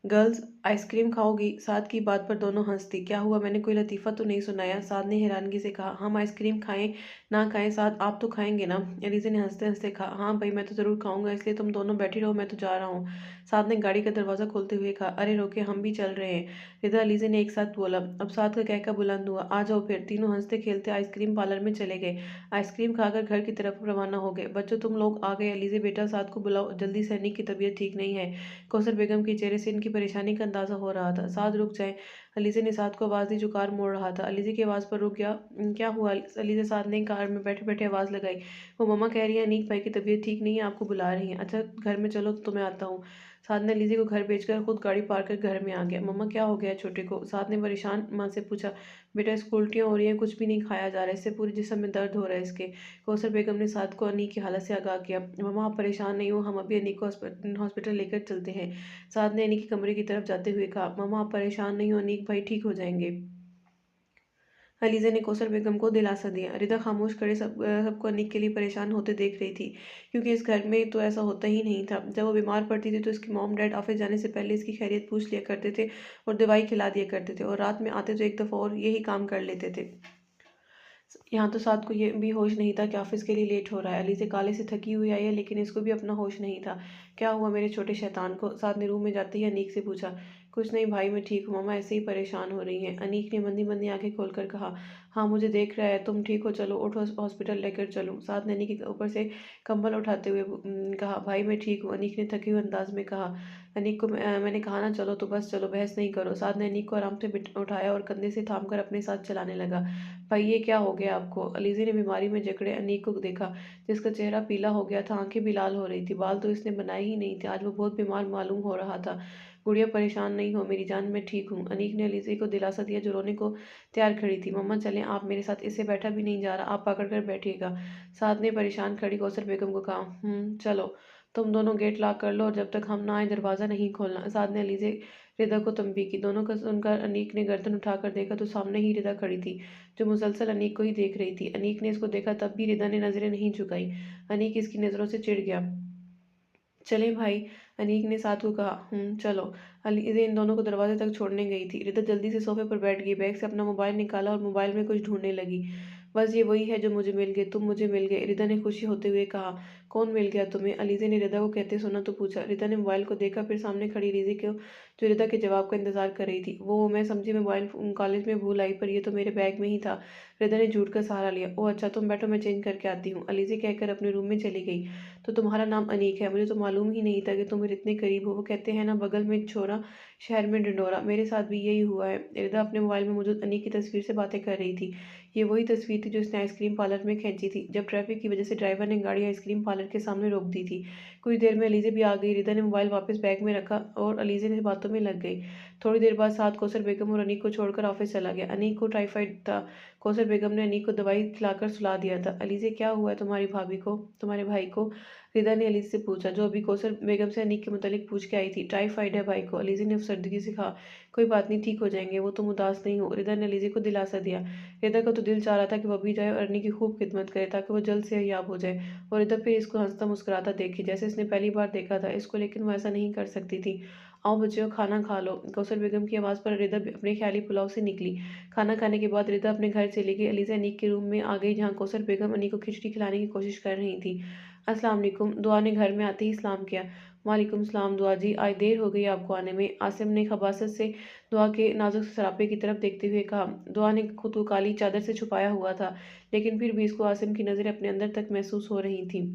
गर्ल्स आइसक्रीम खाओगी। साद की बात पर दोनों हंस दी। क्या हुआ, मैंने कोई लतीफ़ा तो नहीं सुनाया। साद ने हैरानगी से कहा, हम आइसक्रीम खाएं ना खाएं साद, आप तो खाएंगे ना। अलीज़ा ने हंसते हंसते कहा, हाँ भाई मैं तो ज़रूर खाऊंगा, इसलिए तुम दोनों बैठी रहो, मैं तो जा रहा हूँ। साद ने गाड़ी का दरवाज़ा खोलते हुए कहा, अरे रोके, हम भी चल रहे हैं। रिदा अलीज़ा ने एक साथ बोला। अब साद का कहका बुलंद हुआ, आ जाओ फिर। तीनों हंसते खेलते आइसक्रीम पार्लर में चले गए। आइसक्रीम खाकर घर की तरफ रवाना हो गए। बच्चों तुम लोग आ गए। अलीज़ा बेटा साद को बुलाओ जल्दी से, अनीक की तबीयत ठीक नहीं है। कौसर बेगम के चेहरे से इनकी परेशानी का अंदाजा हो रहा था। साद रुक जाए, अलीज़ा ने साद को आवाज़ दी जो कार मोड़ रहा था। अलीज़ा की आवाज़ पर रुक गया। क्या हुआ अलीज़ा, साद ने कार में बैठे बैठे आवाज़ लगाई। वो मम्मा कह रही है अनीक भाई की तबीयत ठीक नहीं है, आपको बुला रही हैं। अच्छा घर में चलो तो मैं आता हूँ। साद ने अलीज़ा को घर भेजकर खुद गाड़ी पार कर घर में आ गया। मम्मा क्या हो गया छोटे को, साद ने परेशान माँ से पूछा। बेटा इसको उल्टियाँ हो रही हैं, कुछ भी नहीं खाया जा रहा है, इससे पूरे जिस्म में दर्द हो रहा है इसके। कौसर बेगम ने साद को अनीक की हालत से आगाह किया। मम्मा आप परेशान नहीं हो, हम अभी अनीक को हॉस्पिटल लेकर चलते हैं। साद ने अनीक के कमरे की तरफ जाते हुए कहा, मम्मा आप परेशान नहीं हो, अनीक भाई ठीक हो जाएंगे। अलीज़ा ने कौसर बेगम को दिलासा दिया। रिदा खामोश खड़े सबको अनीक के लिए परेशान होते देख रही थी, क्योंकि इस घर में तो ऐसा होता ही नहीं था। जब वो बीमार पड़ती थी तो इसकी मॉम डैड ऑफिस जाने से पहले इसकी खैरियत पूछ लिया करते थे और दवाई खिला दिया करते थे, और रात में आते तो एक दफ़ा और यही काम कर लेते थे। यहाँ तो साद को ये भी होश नहीं था कि ऑफिस के लिए लेट हो रहा है। अलीज़ा काले से थकी हुई आई है, लेकिन इसको भी अपना होश नहीं था। क्या हुआ मेरे छोटे शैतान को, साद ने रूम में जाते ही अनीक से पूछा। कुछ नहीं भाई मैं ठीक हूँ, मम्मा ऐसे ही परेशान हो रही हैं। अनीक ने मंदी मंदी आंखें खोलकर कहा, हाँ मुझे देख रहा है, तुम ठीक हो, चलो उठो हॉस्पिटल लेकर चलूँ। साद ने अनीक के ऊपर से कंबल उठाते हुए कहा, भाई मैं ठीक हूँ। अनीक ने थके हुए अंदाज में कहा। अनीक को मैंने कहा ना चलो तो बस चलो, बहस नहीं करो। साद ने अनीक को आराम से उठाया और कंधे से थाम कर अपने साथ चलाने लगा। भाई ये क्या हो गया आपको। अलीज़ा ने बीमारी में जकड़े अनीक को देखा, जिसका चेहरा पीला हो गया था, आंखें भी लाल हो रही थी। बाल तो इसने बनाए ही नहीं थे, आज वो बहुत बीमार मालूम हो रहा था। गुड़िया परेशान नहीं हो मेरी जान, मैं ठीक हूँ। अनीक ने अलीज़ा को दिलासा दिया जो रोने को तैयार खड़ी थी। मम्मा चलें आप मेरे साथ, इससे बैठा भी नहीं जा रहा, आप पकड़ कर बैठिएगा। साथ ने परेशान खड़ी कौसर बेगम को कहा, चलो तुम दोनों गेट लॉक कर लो और जब तक हम ना आए दरवाज़ा नहीं खोलना। साथ ने अलीज़ा रिदा को तंबी की। दोनों का सुनकर अनीक ने गर्दन उठाकर देखा तो सामने ही रिदा खड़ी थी, जो मुसलसल अनीक को ही देख रही थी। अनीक ने इसको देखा तब भी रिदा ने नजरें नहीं झुकाई। अनीक इसकी नज़रों से चिढ़ गया। चलें भाई, अनीक ने साथ को कहा। चलो। अलीज़ा इन दोनों को दरवाजे तक छोड़ने गई थी। रिदा जल्दी से सोफे पर बैठ गई, बैग से अपना मोबाइल निकाला और मोबाइल में कुछ ढूंढने लगी। बस ये वही है जो मुझे मिल गए, तुम मुझे मिल गए, रिदा ने खुशी होते हुए कहा। कौन मिल गया तुम्हें, अलीज़ा ने रिदा को कहते सुना तो पूछा। रिदा ने मोबाइल को देखा, फिर सामने खड़ी रिजी को, जो रिदा के जवाब का इंतजार कर रही थी। वो मैं समझी मोबाइल कॉलेज में भूल आई, पर ये तो मेरे बैग में ही था। रिदा ने झूठ का सहारा लिया। ओह अच्छा तुम बैठो, मैं चेंज करके आती हूँ, अलीज़ा कहकर अपने रूम में चली गई। तो तुम्हारा नाम अनीक है, मुझे तो मालूम ही नहीं था कि तुम मेरे इतने करीब हो। वो कहते हैं ना बगल में छोरा शहर में ढिंढोरा, मेरे साथ भी यही हुआ है। रिदा अपने मोबाइल में मौजूद अनीक की तस्वीर से बातें कर रही थी। ये वही तस्वीर थी जो उसने आइसक्रीम पार्लर में खींची थी, जब ट्रैफिक की वजह से ड्राइवर ने गाड़ी आइसक्रीम पार्लर के सामने रोक दी थी। कुछ देर में अलीज़ा भी आ गई। रिदा ने मोबाइल वापस बैग में रखा और अलीज़ा ने बातों में लग गई। थोड़ी देर बाद साथ कौसर बेगम और अनीक को छोड़कर ऑफिस चला गया। अनीक को टाइफाइड था। कौसर बेगम ने अनीक को दवाई खिलाकर सुला दिया था। अलीज़ा क्या हुआ है तुम्हारी भाभी को, तुम्हारे भाई को, रिदा ने अलीज़ा से पूछा, जो अभी कौसर बेगम से अनीक के मुतालिक पूछ के आई थी। टाइफाइड है भाई को, अलीज़ा ने अफसरदगी से कहा। कोई बात नहीं, ठीक हो जाएंगे, वो तुम उदास नहीं हो, रिदा ने अलीज़ा को दिलासा दिया। रिदा का तो दिल चाह रहा था कि वह भी जाए और अनीक की खूब खिदमत करे ताकि वो जल्द से याब हो जाए, और रिदा फिर इसको हंसता मुस्कुराता देखे जैसे इसने पहली बार देखा था इसको, लेकिन वो ऐसा नहीं कर सकती थी। आओ बच्चों खाना खा लो। कौसर बेगम की आवाज़ पर रिदा अपने ख्याली पुलाव से निकली। खाना खाने के बाद रिदा अपने घर चली गई। अलीज़ा अनीक के रूम में आ गई, जहाँ कौसर बेगम अनीक को खिचड़ी खिलाने की कोशिश कर रही थी। अस्सलाम वालेकुम, दुआ ने घर में आते ही सलाम किया। वालेकुम सलाम दुआ जी, आज देर हो गई आपको आने में, आसिम ने खबासत से दुआ के नाजुक सरापे की तरफ देखते हुए कहा। दुआ ने खुद को काली चादर से छुपाया हुआ था, लेकिन फिर भी इसको आसिम की नज़रें अपने अंदर तक महसूस हो रही थीं।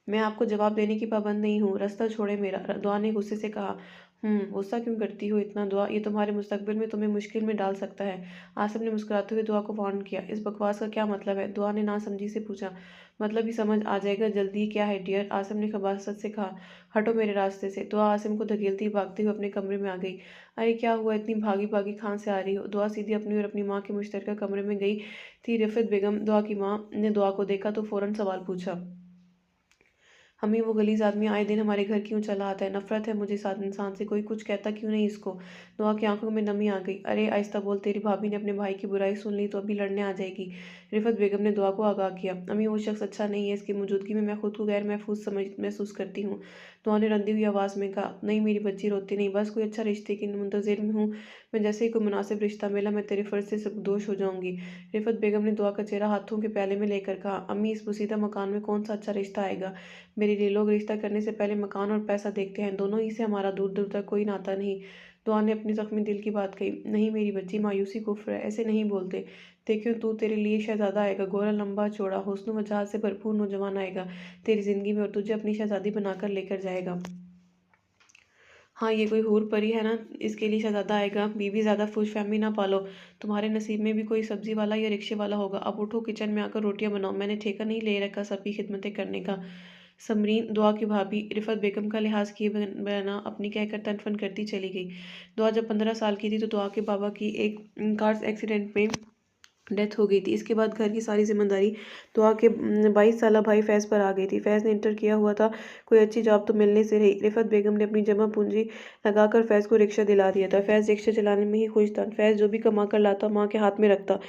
मैं आपको जवाब देने की पाबंद नहीं हूँ, रास्ता छोड़े मेरा, दुआ ने गुस्से से कहा। गुस्सा क्यों करती हो इतना? दुआ ये तुम्हारे मुस्तकबिल में तुम्हें मुश्किल में डाल सकता है। आसिम ने मुस्कुराते हुए दुआ को वार्न किया। इस बकवास का क्या मतलब है? दुआ ने नासमझी से पूछा। मतलब ही समझ आ जाएगा जल्दी। क्या है डियर? आसिम ने खबासत से कहा। हटो मेरे रास्ते से। दुआ आसिम को धकेलती भागती हुई अपने कमरे में आ गई। अरे क्या हुआ? इतनी भागी भागी कहाँ से आ रही हो? दुआ सीधी अपनी और अपनी माँ के मुश्तरका कमरे में गई थी। रिफत बेगम दुआ की माँ ने दुआ को देखा तो फौरन सवाल पूछा। हमें वो गलीज़ आदमी आए दिन हमारे घर क्यों चला आता है? नफ़रत है मुझे साथ इंसान से। कोई कुछ कहता क्यों नहीं इसको? दुआ की आंखों में नमी आ गई। अरे आहिस्ता बोल, तेरी भाभी ने अपने भाई की बुराई सुन ली तो अभी लड़ने आ जाएगी। रिफत बेगम ने दुआ को आगाह किया। अम्मी वो शख्स अच्छा नहीं है, इसकी मौजूदगी में मैं खुद को गैर महसूस करती हूँ। दुआ ने रंधी हुई आवाज़ में कहा। नहीं मेरी बच्ची रोती नहीं, बस कोई अच्छा रिश्ते की मुंतज़िर में हूँ। मैं जैसे ही कोई मुनासिब रिश्ता मिला मैं तेरे फ़र्ज से सबकदोश हो जाऊँगी। रिफत बेगम ने दुआ का चेहरा हाथों के प्याले में लेकर कहा। अम्मी इस पोसीदा मकान में कौन सा अच्छा रिश्ता आएगा? मेरे लिए लोग रिश्ता करने से पहले मकान और पैसा देखते हैं, दोनों ही से हमारा दूर दूर तक कोई नाता नहीं। दुआ ने अपनी जख्मी दिल की बात कही। नहीं मेरी बच्ची, मायूसी कुफ्र है, ऐसे नहीं बोलते। देखियो तू, तेरे लिए शहजादा आएगा, गोरा लंबा चौड़ा हुस्न वजाहत से भरपूर नौजवान आएगा तेरी जिंदगी में और तुझे अपनी शहजादी बनाकर लेकर जाएगा। हाँ ये कोई हूर परी है ना, इसके लिए शहजादा आएगा। बीवी ज़्यादा खुश फहमी ना पालो, तुम्हारे नसीब में भी कोई सब्जी वाला या रिक्शे वाला होगा। अब उठो, किचन में आकर रोटियां बनाओ, मैंने ठेका नहीं ले रखा सबकी खिदमतें करने का। समरीन दुआ की भाभी रिफत बेगम का लिहाज किए बना अपनी कहकर तनफन करती चली गई। दुआ जब 15 साल की थी तो दुआ के बाबा की एक कार एक्सीडेंट में डेथ हो गई थी। इसके बाद घर की सारी जिम्मेदारी दुआ के 22 साला भाई फैज़ पर आ गई थी। फैज़ ने इंटर किया हुआ था, कोई अच्छी जॉब तो मिलने से रही। रिफत बेगम ने अपनी जमा पूंजी लगाकर फैज़ को रिक्शा दिला दिया था। फैज़ रिक्शा चलाने में ही खुश था। फैज़ जो भी कमा कर लाता माँ के हाथ में रखता,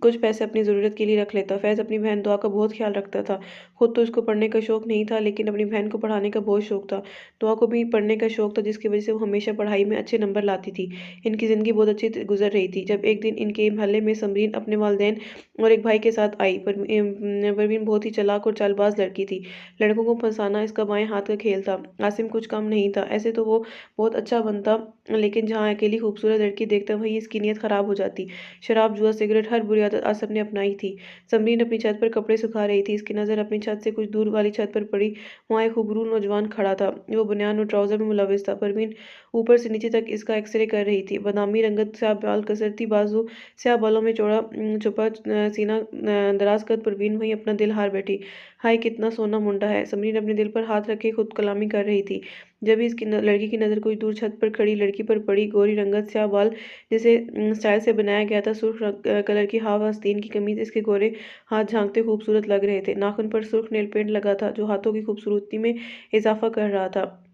कुछ पैसे अपनी ज़रूरत के लिए रख लेता। फैज़ अपनी बहन दुआ का बहुत ख्याल रखता था। खुद तो उसको पढ़ने का शौक़ नहीं था, लेकिन अपनी बहन को पढ़ाने का बहुत शौक़ था। दुआ को भी पढ़ने का शौक़ था, जिसकी वजह से वो हमेशा पढ़ाई में अच्छे नंबर लाती थी। इनकी ज़िंदगी बहुत अच्छी गुजर रही थी जब एक दिन इनके मोहल्ले में समरीन अपने वालिदैन और एक भाई के साथ आई। परवीन बहुत ही चालाक और चालबाज लड़की थी। लड़कों को फंसाना इसका बाएं हाथ का खेल था। आसिम कुछ कम नहीं था। ऐसे तो वो बहुत अच्छा बनता, लेकिन जहाँ अकेली खूबसूरत लड़की देखता वहीं इसकी नीयत ख़राब हो जाती। शराब, जुआ, सिगरेट, हर बुरी आदत आसिफ ने अपनाई थी। समरीन अपनी छत पर कपड़े सुखा रही थी। इसकी नज़र अपनी छत से कुछ दूर वाली छत पर पड़ी। वहाँ एक खूबरू नौजवान खड़ा था। वो बनियान और ट्राउज़र में मुलविस था। परवीन ऊपर से नीचे तक इसका एक्सरे कर रही थी। बादामी रंगत स्याह बाल, कसरती बाजू, स्याह बालों में चौड़ा छुपा सीना, दराज कद। परवीन वहीं अपना दिल हार बैठी। हाय कितना सोना मुंडा है। समरीन अपने दिल पर हाथ रखे खुद कलामी कर रही थी। जब इसकी लड़की की नज़र कुछ दूर छत पर खड़ी लड़की पर पड़ी। गोरी रंगत, स्याह बाल, जिसे स्टाइल से बनाया गया था, सुर्ख कलर की हाफ आस्तीन की कमीज इसके गोरे हाथ झांकते खूबसूरत लग रहे थे। नाखून पर सुर्ख नेल पेंट लगा था जो हाथों की खूबसूरती में इजाफा कर रहा था।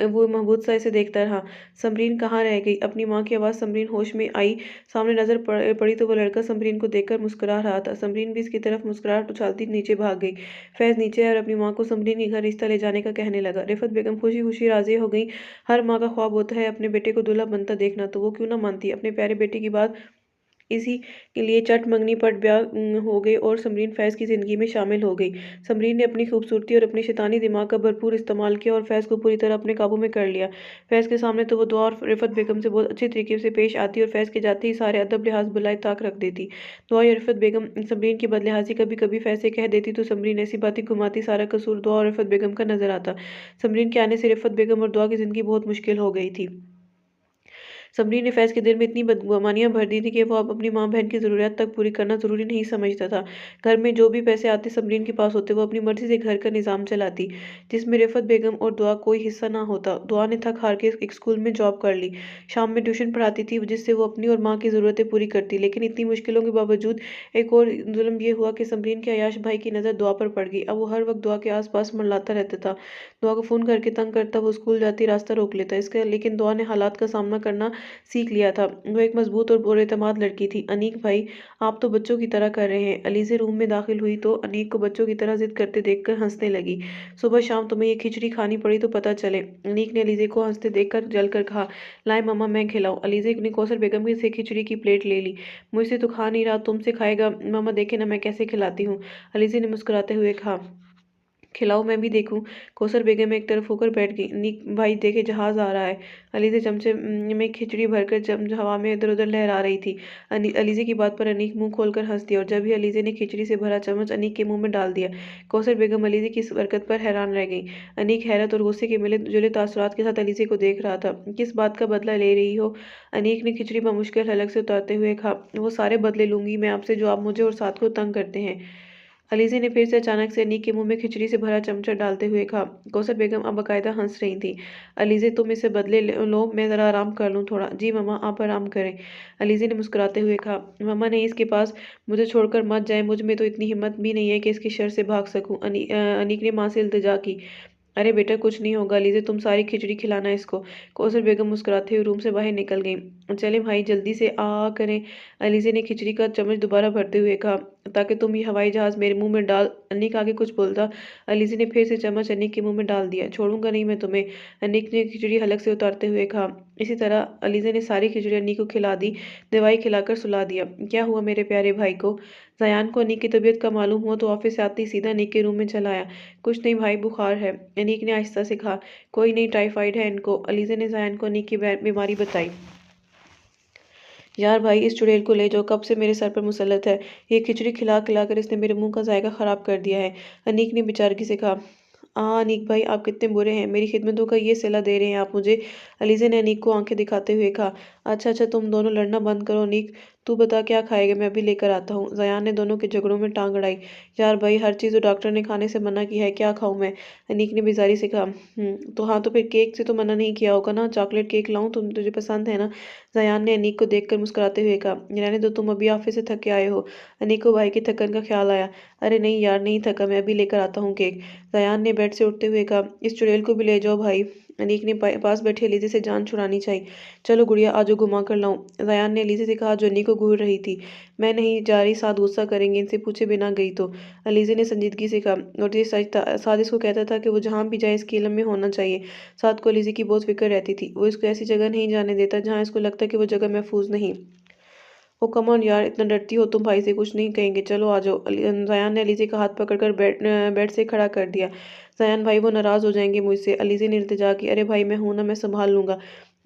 वो महबूब सा इसे देखता रहा। समरीन कहाँ रह गई? अपनी माँ की आवाज़ समरीन होश में आई। सामने नजर पड़ी तो वो लड़का समरीन को देखकर मुस्कुरा रहा था। समरीन भी इसकी तरफ मुस्कुराहट उछालती नीचे भाग गई। फैज़ नीचे आया और अपनी माँ को समरीन के घर रिश्ता ले जाने का कहने लगा। रिफत बेगम खुशी खुशी राजी हो गई। हर माँ का ख्वाब होता है अपने बेटे को दूल्हा बनता देखना, तो वो क्यों ना मानती। अपने प्यारे बेटे की बात इसी के लिए चट मंगनी पट ब्याह हो गई और समरीन फैज़ की ज़िंदगी में शामिल हो गई। समरीन ने अपनी खूबसूरती और अपने शैतानी दिमाग का भरपूर इस्तेमाल किया और फैज़ को पूरी तरह अपने काबू में कर लिया। फैज़ के सामने तो वो दुआ और रिफत बेगम से बहुत अच्छे तरीके से पेश आती और फैज़ के जाते ही सारे अदब लिहाज बुलाए ताक रख देती। दुआ या रिफत बेगम समरीन की बदलिहाजी कभी कभी फैज़ से कह देती तो समरीन ऐसी बातें घुमाती सारा कसूर दुआ और रिफत बेगम का नजर आता। समरीन के आने से रिफत बेगम और दुआ की ज़िंदगी बहुत मुश्किल हो गई थी। समरीन ने फैज़ के दिल में इतनी बदगुमानियां भर दी थी कि वो अब अपनी माँ बहन की ज़रूरियात तक पूरी करना ज़रूरी नहीं समझता था। घर में जो भी पैसे आते समरीन के पास होते वो अपनी मर्जी से घर का निज़ाम चलाती, जिसमें रिफत बेगम और दुआ कोई हिस्सा ना होता। दुआ ने थक हार के एक स्कूल में जॉब कर ली। शाम में ट्यूशन पढ़ाती थी जिससे वो अपनी और माँ की ज़रूरतें पूरी करती। लेकिन इतनी मुश्किलों के बावजूद एक और जुल्म ये हुआ कि समरीन के अयाश भाई की नज़र दुआ पर पड़ गई। अब वो हर वक्त दुआ के आस पास मंडलाता रहता था। दुआ को फ़ोन करके तंग करता, वो स्कूल जाती रास्ता रोक लेता। इसका लेकिन दुआ ने हालात का सामना करना सीख लिया था। वो एक मजबूत और पुरएतमाद लड़की थी। अनीक भाई, आप तो बच्चों की तरह कर रहे हैं। अलीज़े रूम में दाखिल हुई तो अनीक को बच्चों की तरह जिद करते देखकर हंसने लगी। सुबह शाम तुम्हें ये खिचड़ी खानी पड़ी तो पता चले। अनीक ने अलीज़े को हंसते देखकर जलकर कहा, लाए मामा मैं खिलाऊं। अलीज़े ने कौसर बेगम की से खिचड़ी की प्लेट ले ली। मुझसे तो खा नहीं रहा, तुमसे खाएगा। मामा देखे ना मैं कैसे खिलाती हूँ। अलीज़े ने मुस्कुराते हुए कहा। खिलाओ मैं भी देखूं। कौसर बेगम एक तरफ होकर बैठ गई। अनीक भाई देखे जहाज आ रहा है। अलीज़े चमचे में खिचड़ी भरकर हवा में इधर उधर लहरा रही थी। अलीज़े की बात पर अनीक मुंह खोलकर हंस दिया और जब ही अलीज़े ने खिचड़ी से भरा चम्मच अनीक के मुंह में डाल दिया। कौसर बेगम अलीज़े की इस हरकत पर हैरान रह गई। अनीक हैरत और गुस्से के मिले जुले तासुरात के साथ अलीज़े को देख रहा था। किस बात का बदला ले रही हो? अनीक ने खिचड़ी पर मुश्किल हलक से उतारते हुए कहा। वो सारे बदले लूंगी मैं आपसे जो आप मुझे और साथ को तंग करते हैं। अलीज़े ने फिर से अचानक से अनीक के मुंह में खिचड़ी से भरा चमचा डालते हुए कहा। कौसर बेगम अब बाकायदा हंस रही थी। अलीज़े तुम इसे बदले लो, मैं ज़रा आराम कर लूँ थोड़ा। जी मम्मा आप आराम करें। अलीज़े ने मुस्कुराते हुए कहा। मम्मा नहीं, इसके पास मुझे छोड़कर मत जाए, मुझ में तो इतनी हिम्मत भी नहीं है कि इसकी शर से भाग सकूं। अनीक ने माँ से इल्तिजा की। अरे बेटा कुछ नहीं होगा अलीज़े, तुम सारी खिचड़ी खिलाना इसको। कौसर बेगम मुस्कुराते हुए रूम से बाहर निकल गई। चले भाई जल्दी से आ करें। अलीज़े ने खिचड़ी का चम्मच दोबारा भरते हुए कहा। ताकि तुम ये हवाई जहाज़ मेरे मुंह में डाल। अनीक आगे कुछ बोलता। अलीज़े ने फिर से चम्मच अनीक के मुंह में डाल दिया। छोड़ूंगा नहीं मैं तुम्हें। अनीक ने खिचड़ी हलक से उतारते हुए कहा। इसी तरह अलीज़े ने सारी खिचड़ी अनीक को खिला दी। दवाई खिलाकर सुला दिया। क्या हुआ मेरे प्यारे भाई को? जयान को अनीक की तबीयत का मालूम हुआ तो ऑफिस से आते ही सीधा अनीक के रूम में चला आया। कुछ नहीं भाई, बुखार है। अनीक ने आहिस्ता से कहा। कोई नहीं, टाइफाइड है इनको। अलीज़े ने जयान को अनीक की बीमारी बताई। यार भाई इस चुड़ैल को ले जाओ, कब से मेरे सर पर मुसल्लत है। ये खिचड़ी खिला खिला कर इसने मेरे मुंह का जायका खराब कर दिया है। अनीक ने बेचारगी से कहा। अनीक भाई आप कितने बुरे हैं, मेरी खिदमतों का ये सिला दे रहे हैं आप मुझे। अलीज़े ने अनीक को आंखें दिखाते हुए कहा। अच्छा अच्छा तुम दोनों लड़ना बंद करो। अनीक तू बता क्या खाएगा, मैं अभी लेकर आता हूँ। जयान ने दोनों के झगड़ों में टांग अड़ाई। यार भाई हर चीज़ तो डॉक्टर ने खाने से मना किया है, क्या खाऊं मैं? अनीक ने बेजारी से कहा। तो हाँ, तो फिर केक से तो मना नहीं किया होगा ना, चॉकलेट केक लाऊं, तुम तुझे पसंद है ना? जयान ने अनीक को देखकर मुस्कुराते हुए कहा। रहने दो, तुम अभी ऑफिस से थक के आए हो। अनीक को भाई की थकन का ख्याल आया। अरे नहीं यार नहीं थका, मैं अभी लेकर आता हूँ केक। जयान ने बेड से उठते हुए कहा। इस चुड़ैल को भी ले जाओ भाई। अनीक ने पास बैठी अलीज़े से जान छुड़ानी चाहिए। चलो गुड़िया आजो घुमा कर लाऊं। जयान ने अलीज़े से कहा जो अनीक को घूर रही थी। मैं नहीं जा रही, साथ गुस्सा करेंगे, इनसे पूछे बिना गई तो। अलीज़े ने संजीदगी से कहा। और ये सच था, साथ इसको कहता था कि वो जहाँ भी जाए इसके इल्म में होना चाहिए। साथ को अलीज़े की बहुत फिक्र रहती थी। वो इसको ऐसी जगह नहीं जाने देता जहाँ इसको लगता कि वो जगह महफूज नहीं। ओ कम ऑन यार, इतना डरती हो तुम, भाई से कुछ नहीं कहेंगे, चलो आ जाओ। जयान ने अलीज़े का हाथ पकड़कर बेड से खड़ा कर दिया। जयान भाई वो नाराज़ हो जाएंगे मुझसे। अलीज़े ने इल्तिजा की। अरे भाई मैं हूं ना, मैं संभाल लूंगा।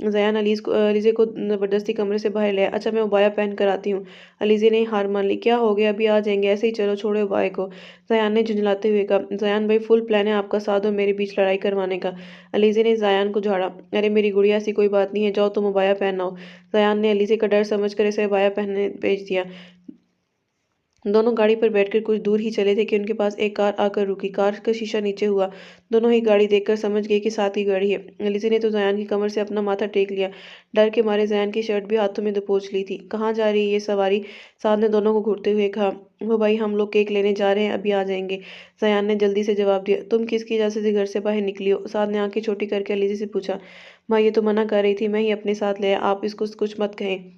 जयान अलीज़े को ज़बरदस्ती कमरे से बाहर ले आया। अच्छा मैं उबाया पहन कर आती हूँ। अलीज़े ने हार मान ली। क्या हो गया, अभी आ जाएंगे, ऐसे ही चलो, छोड़ो उबाय को। जयान ने झुंझलाते हुए कहा। जयान भाई फुल प्लान है आपका साथ और मेरे बीच लड़ाई करवाने का। अलीज़े ने जयान को झाड़ा। अरे मेरी गुड़िया ऐसी कोई बात नहीं है, जाओ तुम उबाया पहन आओ। जयान ने अलीज़े का डर समझकर इसे अबाया पहनने भेज दिया। दोनों गाड़ी पर बैठकर कुछ दूर ही चले थे कि उनके पास एक कार आकर रुकी। कार का शीशा नीचे हुआ। दोनों ही गाड़ी देखकर समझ गए कि साथ ही गाड़ी है। अलीज़े ने तो जयान की कमर से अपना माथा टेक लिया। डर के मारे जयान की शर्ट भी हाथों में दबोच ली थी। कहाँ जा रही है ये सवारी? साथ ने दोनों को घूरते हुए कहा। वो भाई हम लोग केक लेने जा रहे हैं, अभी आ जाएंगे। जयान ने जल्दी से जवाब दिया। तुम किसकी इजाज़त से घर से बाहर निकली हो? साथ ने आंखें छोटी करके अलीज़े से पूछा। माँ ये तो मना कर रही थी, मैं ही अपने साथ ले आया, आप इसको कुछ मत कहें।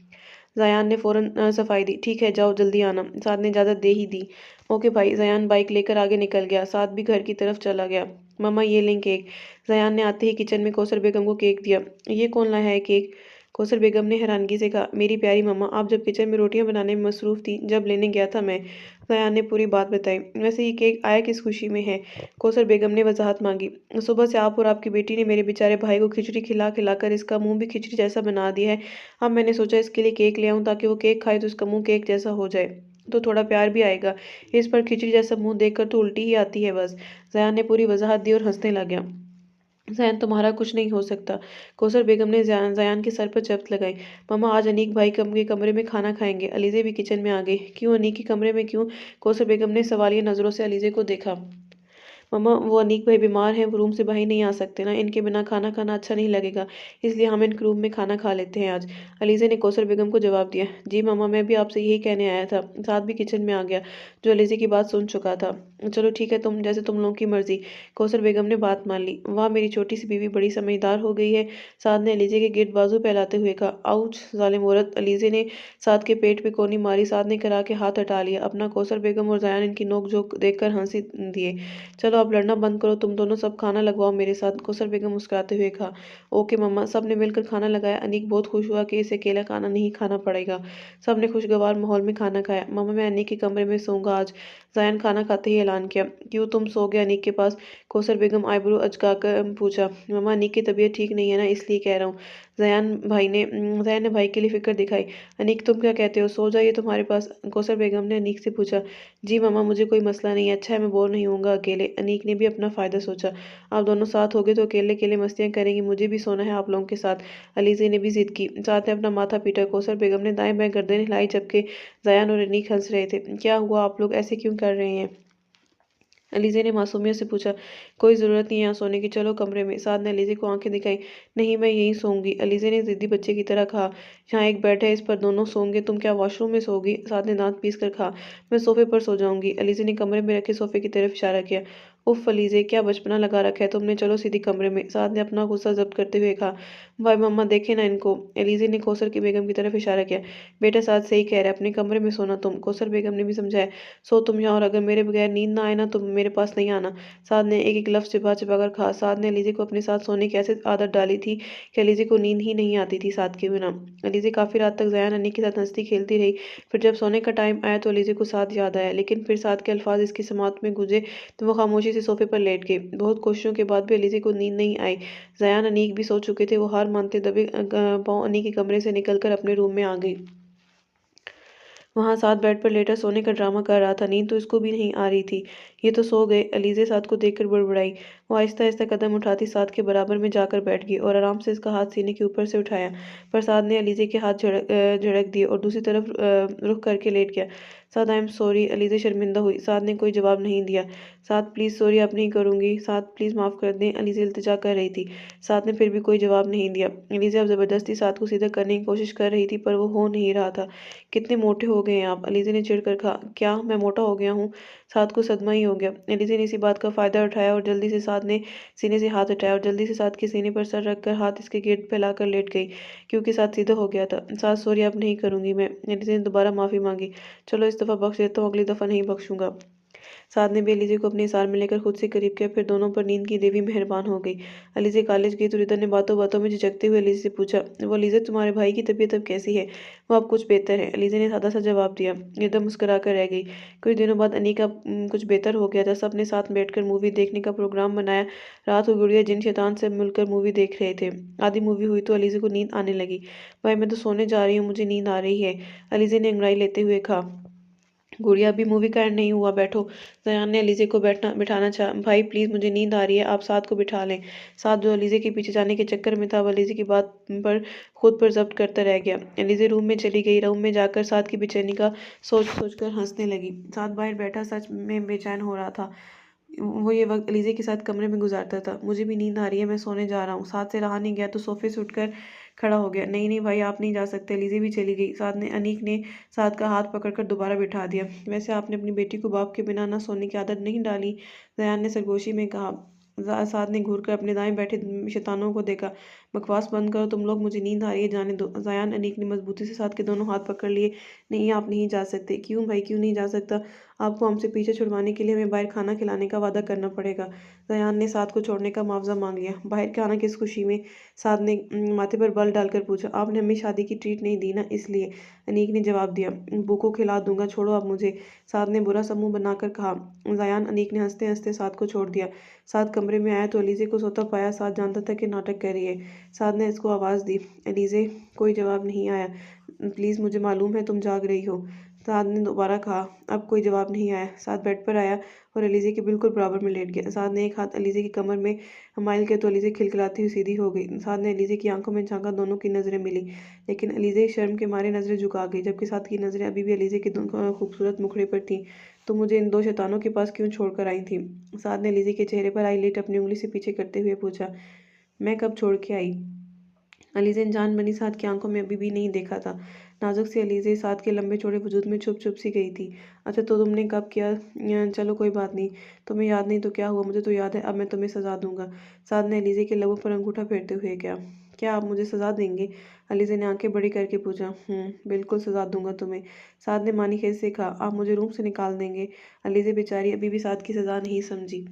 ज़यान ने फ़ौरन सफाई दी। ठीक है जाओ जल्दी आना। साद ने इजाज़त दे ही दी। ओके भाई। ज़यान बाइक लेकर आगे निकल गया। साद भी घर की तरफ चला गया। मम्मा ये लें केक। ज़यान ने आते ही किचन में कौसर बेगम को केक दिया। ये कौन लाया है केक? कौसर बेगम ने हैरानगी से कहा। मेरी प्यारी मम्मा, आप जब किचन में रोटियां बनाने में मसरूफ़ थी, जब लेने गया था मैं। ज़यान ने पूरी बात बताई। वैसे ये केक आया किस खुशी में है? कौसर बेगम ने वजाहत मांगी। सुबह से आप और आपकी बेटी ने मेरे बेचारे भाई को खिचड़ी खिला खिलाकर इसका मुंह भी खिचड़ी जैसा बना दिया है। अब मैंने सोचा इसके लिए केक ले आऊं ताकि वो केक खाए तो उसका मुंह केक जैसा हो जाए, तो थोड़ा प्यार भी आएगा। इस पर खिचड़ी जैसा मुंह देखकर तो उल्टी ही आती है बस। जयान ने पूरी वजाहत दी और हंसने लग गया। जयान तुम्हारा कुछ नहीं हो सकता। कौसर बेगम ने जयान के सर पर चपत लगाई। मम्मा आज अनीक भाई के कमरे में खाना खाएंगे। अलीज़े भी किचन में आ गई। क्यों अनीक के कमरे में क्यों? कौसर बेगम ने सवालिया नज़रों से अलीज़े को देखा। मम्मा वो अनीक भाई बीमार हैं, वो रूम से बाहर नहीं आ सकते ना, इनके बिना खाना खाना अच्छा नहीं लगेगा, इसलिए हम इनके रूम में खाना खा लेते हैं आज। अलीज़े ने कौसर बेगम को जवाब दिया। जी मम्मा मैं भी आपसे यही कहने आया था। साथ भी किचन में आ गया, जो अलीज़े की बात सुन चुका था। चलो ठीक है, तुम जैसे तुम लोगों की मर्जी। कौसर बेगम ने बात मान ली। वाह मेरी छोटी सी बीवी बड़ी समझदार हो गई है। साथ ने अलीज़े के गिर्द बाजू फैलाते हुए कहा। आउच जालिम औरत। अलीज़े ने साथ के पेट पे कोनी मारी। साथ ने करा के हाथ हटा लिया। अपना कौसर बेगम और जयान इनकी नोक झोंक देखकर हंसी दिए। चलो अब लड़ना बंद करो, तुम दोनों सब खाना लगवाओ मेरे साथ, कौसर बेगम मुस्कुराते हुए कहा। ओके मम्मा। सब ने मिलकर खाना लगाया। अनीक बहुत खुश हुआ कि इसे अकेला खाना नहीं खाना पड़ेगा। सब ने खुशगवार माहौल में खाना खाया। मम्मा मैं अनीक के कमरे में सोऊंगा आज, ज़यान खाना खाते ही ऐलान किया। क्यों, तुम सो गए अनीक के पास? कौसर बेगम आईब्रो अचकाकर पूछा। मम्मा अनीक की तबीयत ठीक नहीं है ना, इसलिए कह रहा हूँ। ज़यान ने भाई के लिए फिक्र दिखाई। अनीक तुम क्या कहते हो, सो जाइए तुम्हारे पास? कौसर बेगम ने अनीक से पूछा। जी मम्मा मुझे कोई मसला नहीं है, अच्छा है मैं बोर नहीं होऊंगा अकेले। अनीक ने भी अपना फ़ायदा सोचा। आप दोनों साथ हो गए तो अकेले अकेले मस्तियाँ करेंगी, मुझे भी सोना है आप लोगों के साथ। अलीज़े ने भी जिद की। साथ ने अपना माथा पीटा। कौसर बेगम ने दाएं बाएं गर्दन हिलाई, जबकि ज़यान और अनीक हंस रहे थे। क्या हुआ, आप लोग ऐसे क्यों कर रहे हैं? अलीज़े ने मासूमियत से पूछा। कोई ज़रूरत नहीं है यहाँ सोने की, चलो कमरे में। साद ने अलीज़े को आंखें दिखाई। नहीं मैं यहीं सोऊंगी, अलीज़े ने ज़िद्दी बच्चे की तरह कहा। यहाँ एक बेड है, इस पर दोनों सोएंगे। तुम क्या वॉशरूम में सोओगी? साद ने दांत पीस कर कहा। मैं सोफे पर सो जाऊंगी। अलीज़े ने कमरे में रखे सोफे की तरफ इशारा किया। उफ अलीज़े, क्या बचपना लगा रखा है तुमने, चलो सीधी कमरे में। साद ने अपना गुस्सा जब्त करते हुए कहा। भाई मम्मा देखे ना इनको। अलीज़े ने कौसर की बेगम की तरफ इशारा किया। बेटा साद सही कह रहा है, अपने कमरे में सोना तुम। कौसर बेगम ने भी समझाया। सो तुम यहाँ, और अगर मेरे बगैर नींद ना आए ना तो मेरे पास नहीं आना। साद ने एक एक लफ्ज़ चिपा चिपा कर कहा। साद ने अलीज़े को अपने साथ सोने की ऐसे आदत डाली थी कि अलीज़े को नींद ही नहीं आती थी साद के बिना। अलीज़े काफ़ी रात तक ज़यान अनी के साथ हंसती खेलती रही। फिर जब सोने का टाइम आया तो अलीज़े को साद याद आया, लेकिन फिर साद के अल्फाज इसकी समात में गूंजे तो वो खामोशी से सोफे पर लेट गई। बहुत कोशिशों के बाद भी अलीज़े को नींद नहीं आई। ज़यान अनीक भी सो चुके थे। वो हार मानते दबे पाँव अनी के कमरे से निकलकर अपने रूम में आ गई। वहाँ साद बेड पर लेटा सोने का ड्रामा कर रहा था। नींद तो इसको भी नहीं आ रही थी। ये तो सो गए। अलीज़े साद को देखकर बड़बड़ाई। वो आहिस्ता आहिस्ता कदम उठाती साद के बराबर में जाकर बैठ गई और आराम से इसका हाथ सीने के ऊपर से उठाया। पर साद ने अलीज़े के हाथ झड़क दिए और दूसरी तरफ रुख करके लेट गया। साद आई एम सॉरी। अलीज़े शर्मिंदा हुई। साद ने कोई जवाब नहीं दिया। साद प्लीज़ सॉरी अब नहीं करूँगी। साद प्लीज़ माफ़ कर दें, अलीज़े इल्तिजा कर रही थी। साद ने फिर भी कोई जवाब नहीं दिया। अलीज़े अब ज़बरदस्ती साद को सीधा करने की कोशिश कर रही थी, पर वो हो नहीं रहा था। कितने मोटे हो गए हैं आप, अलीज़े ने चिढ़कर कहा। क्या मैं मोटा हो गया हूँ? साद को सदमा ही हो गया। अलीज़े ने इसी बात का फ़ायदा उठाया और जल्दी से साद ने सीने से हाथ हटाया और जल्दी से साद के सीने पर सर रखकर हाथ इसके गिर्द फैलाकर लेट गई, क्योंकि साद सीधा हो गया था। साद सॉरी अब नहीं करूँगी मैं। अलीज़े ने दोबारा माफ़ी मांगी। चलो इस दफ़ा बख्श देता हूँ, अगली दफ़ा नहीं बख्शूंगा। साद ने भी अलीज़े को अपने इसार में लेकर खुद से करीब किया। फिर दोनों पर नींद की देवी मेहरबान हो गई। अलीज़े कॉलेज गई तो रिदा ने बातों बातों में झिझकते हुए अलीज़े से पूछा। वो अलीज़े तुम्हारे भाई की तबीयत अब कैसी है? वो अब कुछ बेहतर है, अलीज़े ने सादा सा जवाब दिया। रिदा मुस्कुरा कर रह गई। कुछ दिनों बाद अनी का कुछ बेहतर हो गया था। सब ने साथ बैठकर मूवी देखने का प्रोग्राम बनाया। रात को गुड़िया जिन शैतान से मिलकर मूवी देख रहे थे। आधी मूवी हुई तो अलीज़े को नींद आने लगी। भाई मैं तो सोने जा रही हूँ, मुझे नींद आ रही है, अलीज़े ने अंगड़ाई लेते हुए कहा। गुड़िया अभी मूवी का एंड नहीं हुआ, बैठो। ज़यान ने अलीज़े को बिठाना चाहा। भाई प्लीज़ मुझे नींद आ रही है, आप साद को बिठा लें। साद जो अलीज़े के पीछे जाने के चक्कर में था, अब अलीज़े की बात पर खुद पर जब्त करता रह गया। अलीज़े रूम में चली गई। रूम में जाकर साद की बेचैनी का सोच सोच कर हंसने लगी। साद बाहर बैठा सच में बेचैन हो रहा था। वो ये वक्त अलीज़े के साथ कमरे में गुजारता था। मुझे भी नींद आ रही है, मैं सोने जा रहा हूँ। साथ से रहा नहीं गया तो सोफे से उठकर खड़ा हो गया। नहीं नहीं भाई आप नहीं जा सकते। अलीज़े भी चली गई। साथ ने अनीक ने साथ का हाथ पकड़कर दोबारा बिठा दिया। वैसे आपने अपनी बेटी को बाप के बिना ना सोने की आदत नहीं डाली, ज़यान ने सरगोशी में कहा। साथ ने घूर कर अपने दाएं बैठे शैतानों को देखा। बकवास बंद करो तुम लोग, मुझे नींद आ रही है, जाने दो। ज़यान अनीक ने मजबूती से साथ के दोनों हाथ पकड़ लिए। नहीं आप नहीं जा सकते। क्यों भाई, क्यों नहीं जा सकता? आपको हमसे पीछे छुड़वाने के लिए हमें बाहर खाना खिलाने का वादा करना पड़ेगा। ज़यान ने साद को छोड़ने का मुआवजा मांग लिया। बाहर खाना किस खुशी में? साद ने माथे पर बल डालकर पूछा। आपने हमें शादी की ट्रीट नहीं दी ना, इसलिए, अनीक ने जवाब दिया। भूखों खिला दूंगा, छोड़ो अब मुझे, साद ने बुरा सा मुंह बनाकर कहा। ज़यान अनीक ने हंसते हंसते साद को छोड़ दिया। साद कमरे में आया तो अलीज़े को सोता पाया। साद जानता था कि नाटक कर रही है। साद ने इसको आवाज़ दी। अलीज़े, कोई जवाब नहीं आया। प्लीज़ मुझे मालूम है तुम जाग रही हो, साद ने दोबारा कहा। अब कोई जवाब नहीं आया। साद बेड पर आया और अलीज़े के बिल्कुल बराबर में लेट गया। साद ने एक हाथ अलीज़े की कमर में हमाइल किया तो अलीज़े खिलखिलाती हुई सीधी हो गई। साद ने अलीज़े की आंखों में झांका, दोनों की नज़रें मिली, लेकिन अलीज़े शर्म के मारे नज़रें झुका गई, जबकि साद की नज़रें अभी भी अलीज़े के खूबसूरत मुखड़े पर थीं। तो मुझे इन दो शैतानों के पास क्यों छोड़कर आई थी? साद ने अलीज़े के चेहरे पर आई लिट अपनी उंगली से पीछे करते हुए पूछा। मैं कब छोड़ के आई? अलीज़े ने जान बनी साद की आंखों में अभी भी नहीं देखा था। नाजुक सी अलीज़े साद के लंबे चौड़े वजूद में छुप छुप सी गई थी। अच्छा तो तुमने कब किया? चलो कोई बात नहीं, तुम्हें याद नहीं तो क्या हुआ, मुझे तो याद है, अब मैं तुम्हें सज़ा दूंगा। साद ने अलीज़े के लबों पर अंगूठा फेरते हुए क्या क्या आप मुझे सज़ा देंगे? अलीज़े ने आंखें बड़ी करके पूछा। बिल्कुल सज़ा दूंगा तुम्हें, साद ने मानी खेज से कहा। आप मुझे रूम से निकाल देंगे? अलीज़े बेचारी अभी भी साद की सज़ा नहीं समझी।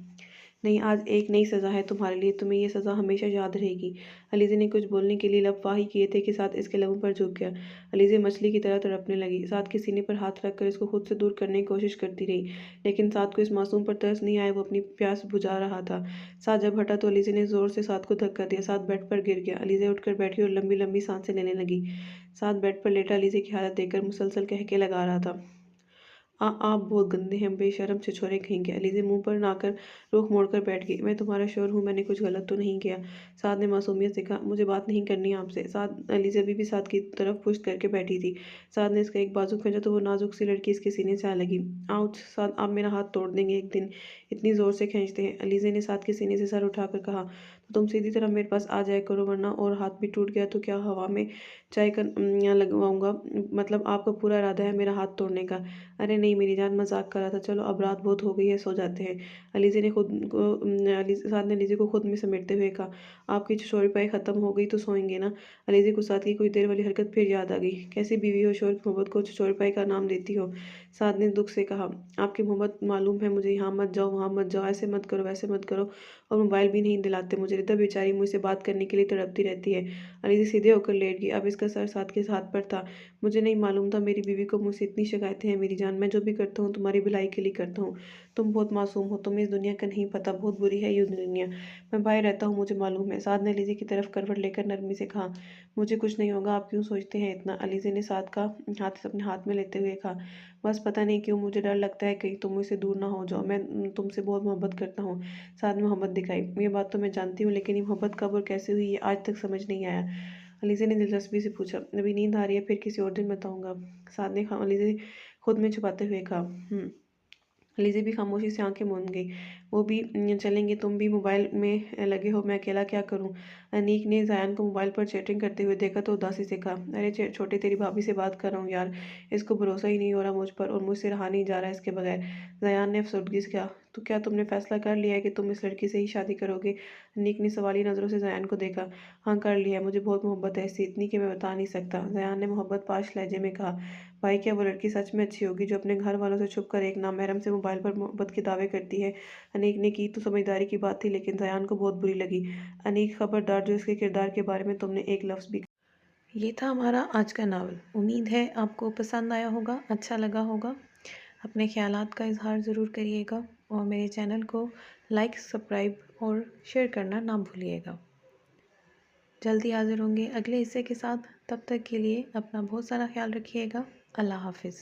नहीं, आज एक नई सज़ा है तुम्हारे लिए, तुम्हें ये सज़ा हमेशा याद रहेगी। अलीज़े ने कुछ बोलने के लिए लब वाही किए थे कि साद इसके लबों पर झुक गया। अलीज़े मछली की तरह तड़पने लगी। साद के सीने पर हाथ रखकर इसको खुद से दूर करने की कोशिश करती रही, लेकिन साद को इस मासूम पर तरस नहीं आया। वो अपनी प्यास बुझा रहा था। साद जब हटा तो अलीज़े ने ज़ोर से साद को धक्का दिया। साद बेड पर गिर गया। अलीज़े उठकर बैठी और लंबी लंबी सांसें लेने लगी। साद बेड पर लेटा अलीज़े की हालत देखकर मुसलसल कहके लगा रहा था, आप बहुत गंदे हैं, बेशर्म छिछोरे कहीं के। अलीज़े मुंह पर नहाकर रुख मोड़कर बैठ गई। मैं तुम्हारा शोहर हूँ, मैंने कुछ गलत तो नहीं किया। साद ने मासूमियत से कहा, मुझे बात नहीं करनी है आपसे। साद अलीज़े अभी भी साद की तरफ पुश्त करके बैठी थी। साद ने इसका एक बाजू खींचा तो वो नाजुक सी लड़की इसके सीने से आ लगी। आउच! साद, आप मेरा हाथ तोड़ देंगे एक दिन, इतनी ज़ोर से खींचते हैं। अलीज़े ने साद के सीने से सर उठाकर कहा, तो तुम सीधी तरह मेरे पास आ जाया करो, वरना और हाथ भी टूट गया तो क्या हवा में चाय का लगवाऊंगा। मतलब आपका पूरा इरादा है मेरा हाथ तोड़ने का? अरे नहीं मेरी जान, मजाक कर रहा था। चलो अब रात बहुत हो गई है, सो जाते हैं। अलीज़े ने खुद को साद ने अलीज़े को खुद में समेटते हुए कहा, आपकी चौपाई ख़त्म हो गई तो सोएंगे ना? अलीज़े को साद की कुछ देर वाली हरकत फिर याद आ गई। कैसी बीवी हो, शोहर की मोहब्बत को चौपाई का नाम देती हो? साद ने दुख से कहा, आपकी मोहब्बत मालूम है मुझे, यहाँ मत जाओ वहाँ मत जाओ, ऐसे मत करो वैसे मत करो, और मोबाइल भी नहीं दिलाते मुझे। रिदा बेचारी मुझसे बात करने के लिए तड़पती रहती है। अलीज़े सीधे होकर लेट गई। अब इसका सर साद के हाथ पर था। मुझे नहीं मालूम था मेरी बीवी को मुझसे इतनी शिकायतें हैं मेरी जान। मैं जो भी करता हूँ तुम्हारी भलाई के लिए करता हूँ। तुम बहुत मासूम हो, तुम्हें इस दुनिया का नहीं पता, बहुत बुरी है ये दुनिया। मैं बाहर रहता हूँ, मुझे मालूम है। साद ने अलीज़े की तरफ करवट लेकर नरमी से कहा, मुझे कुछ नहीं होगा, आप क्यों सोचते हैं इतना? अलीज़े ने साद का हाथ अपने हाथ में लेते हुए कहा, बस पता नहीं क्यों मुझे डर लगता है कहीं तुम मुझसे दूर ना हो जाओ। मैं तुमसे बहुत मोहब्बत करता हूँ। साद ने मोहब्बत दिखाई। ये बात तो मैं जानती हूँ, लेकिन ये मोहब्बत कब और कैसे हुई ये आज तक समझ नहीं आया। अलीज़े ने दिलचस्पी से पूछा, अभी नींद आ रही है, फिर किसी और दिन बताऊंगा। साद ने अलीज़े खुद में छुपाते हुए कहा, अलीज़े भी खामोशी से आंखें मूंद गई। वो भी चलेंगे, तुम भी मोबाइल में लगे हो, मैं अकेला क्या करूं? अनीक ने ज़यान को मोबाइल पर चैटिंग करते हुए देखा तो उदासी से कहा, अरे छोटे, तेरी भाभी से बात कर रहा हूँ यार, इसको भरोसा ही नहीं हो रहा मुझ पर, और मुझसे रहा नहीं जा रहा इसके बगैर। ज़यान ने अफसुर्दगी से कहा, तो क्या तुमने फैसला कर लिया है कि तुम इस लड़की से ही शादी करोगे? अनीक ने सवाली नज़रों से ज़यान को देखा। हाँ कर लिया है, मुझे बहुत मोहब्बत है इससे, इतनी कि मैं बता नहीं सकता। ज़यान ने मोहब्बत पाश लहजे में कहा, भाई क्या वो लड़की सच में अच्छी होगी जो अपने घर वालों से छुपकर एक नामहरम से मोबाइल पर मोहब्बत के दावे करती है? अनीक ने की तो समझदारी की बात थी, लेकिन ज़यान को बहुत बुरी लगी। अनीक खबरदार, जो इसके किरदार के बारे में तुमने एक लफ्ज़ भी। ये था हमारा आज का नावल। उम्मीद है आपको पसंद आया होगा, अच्छा लगा होगा। अपने ख्यालात का इजहार ज़रूर करिएगा, और मेरे चैनल को लाइक, सब्सक्राइब और शेयर करना ना भूलिएगा। जल्दी हाजिर होंगे अगले हिस्से के साथ। तब तक के लिए अपना बहुत सारा ख्याल रखिएगा। अल्लाह हाफिज़।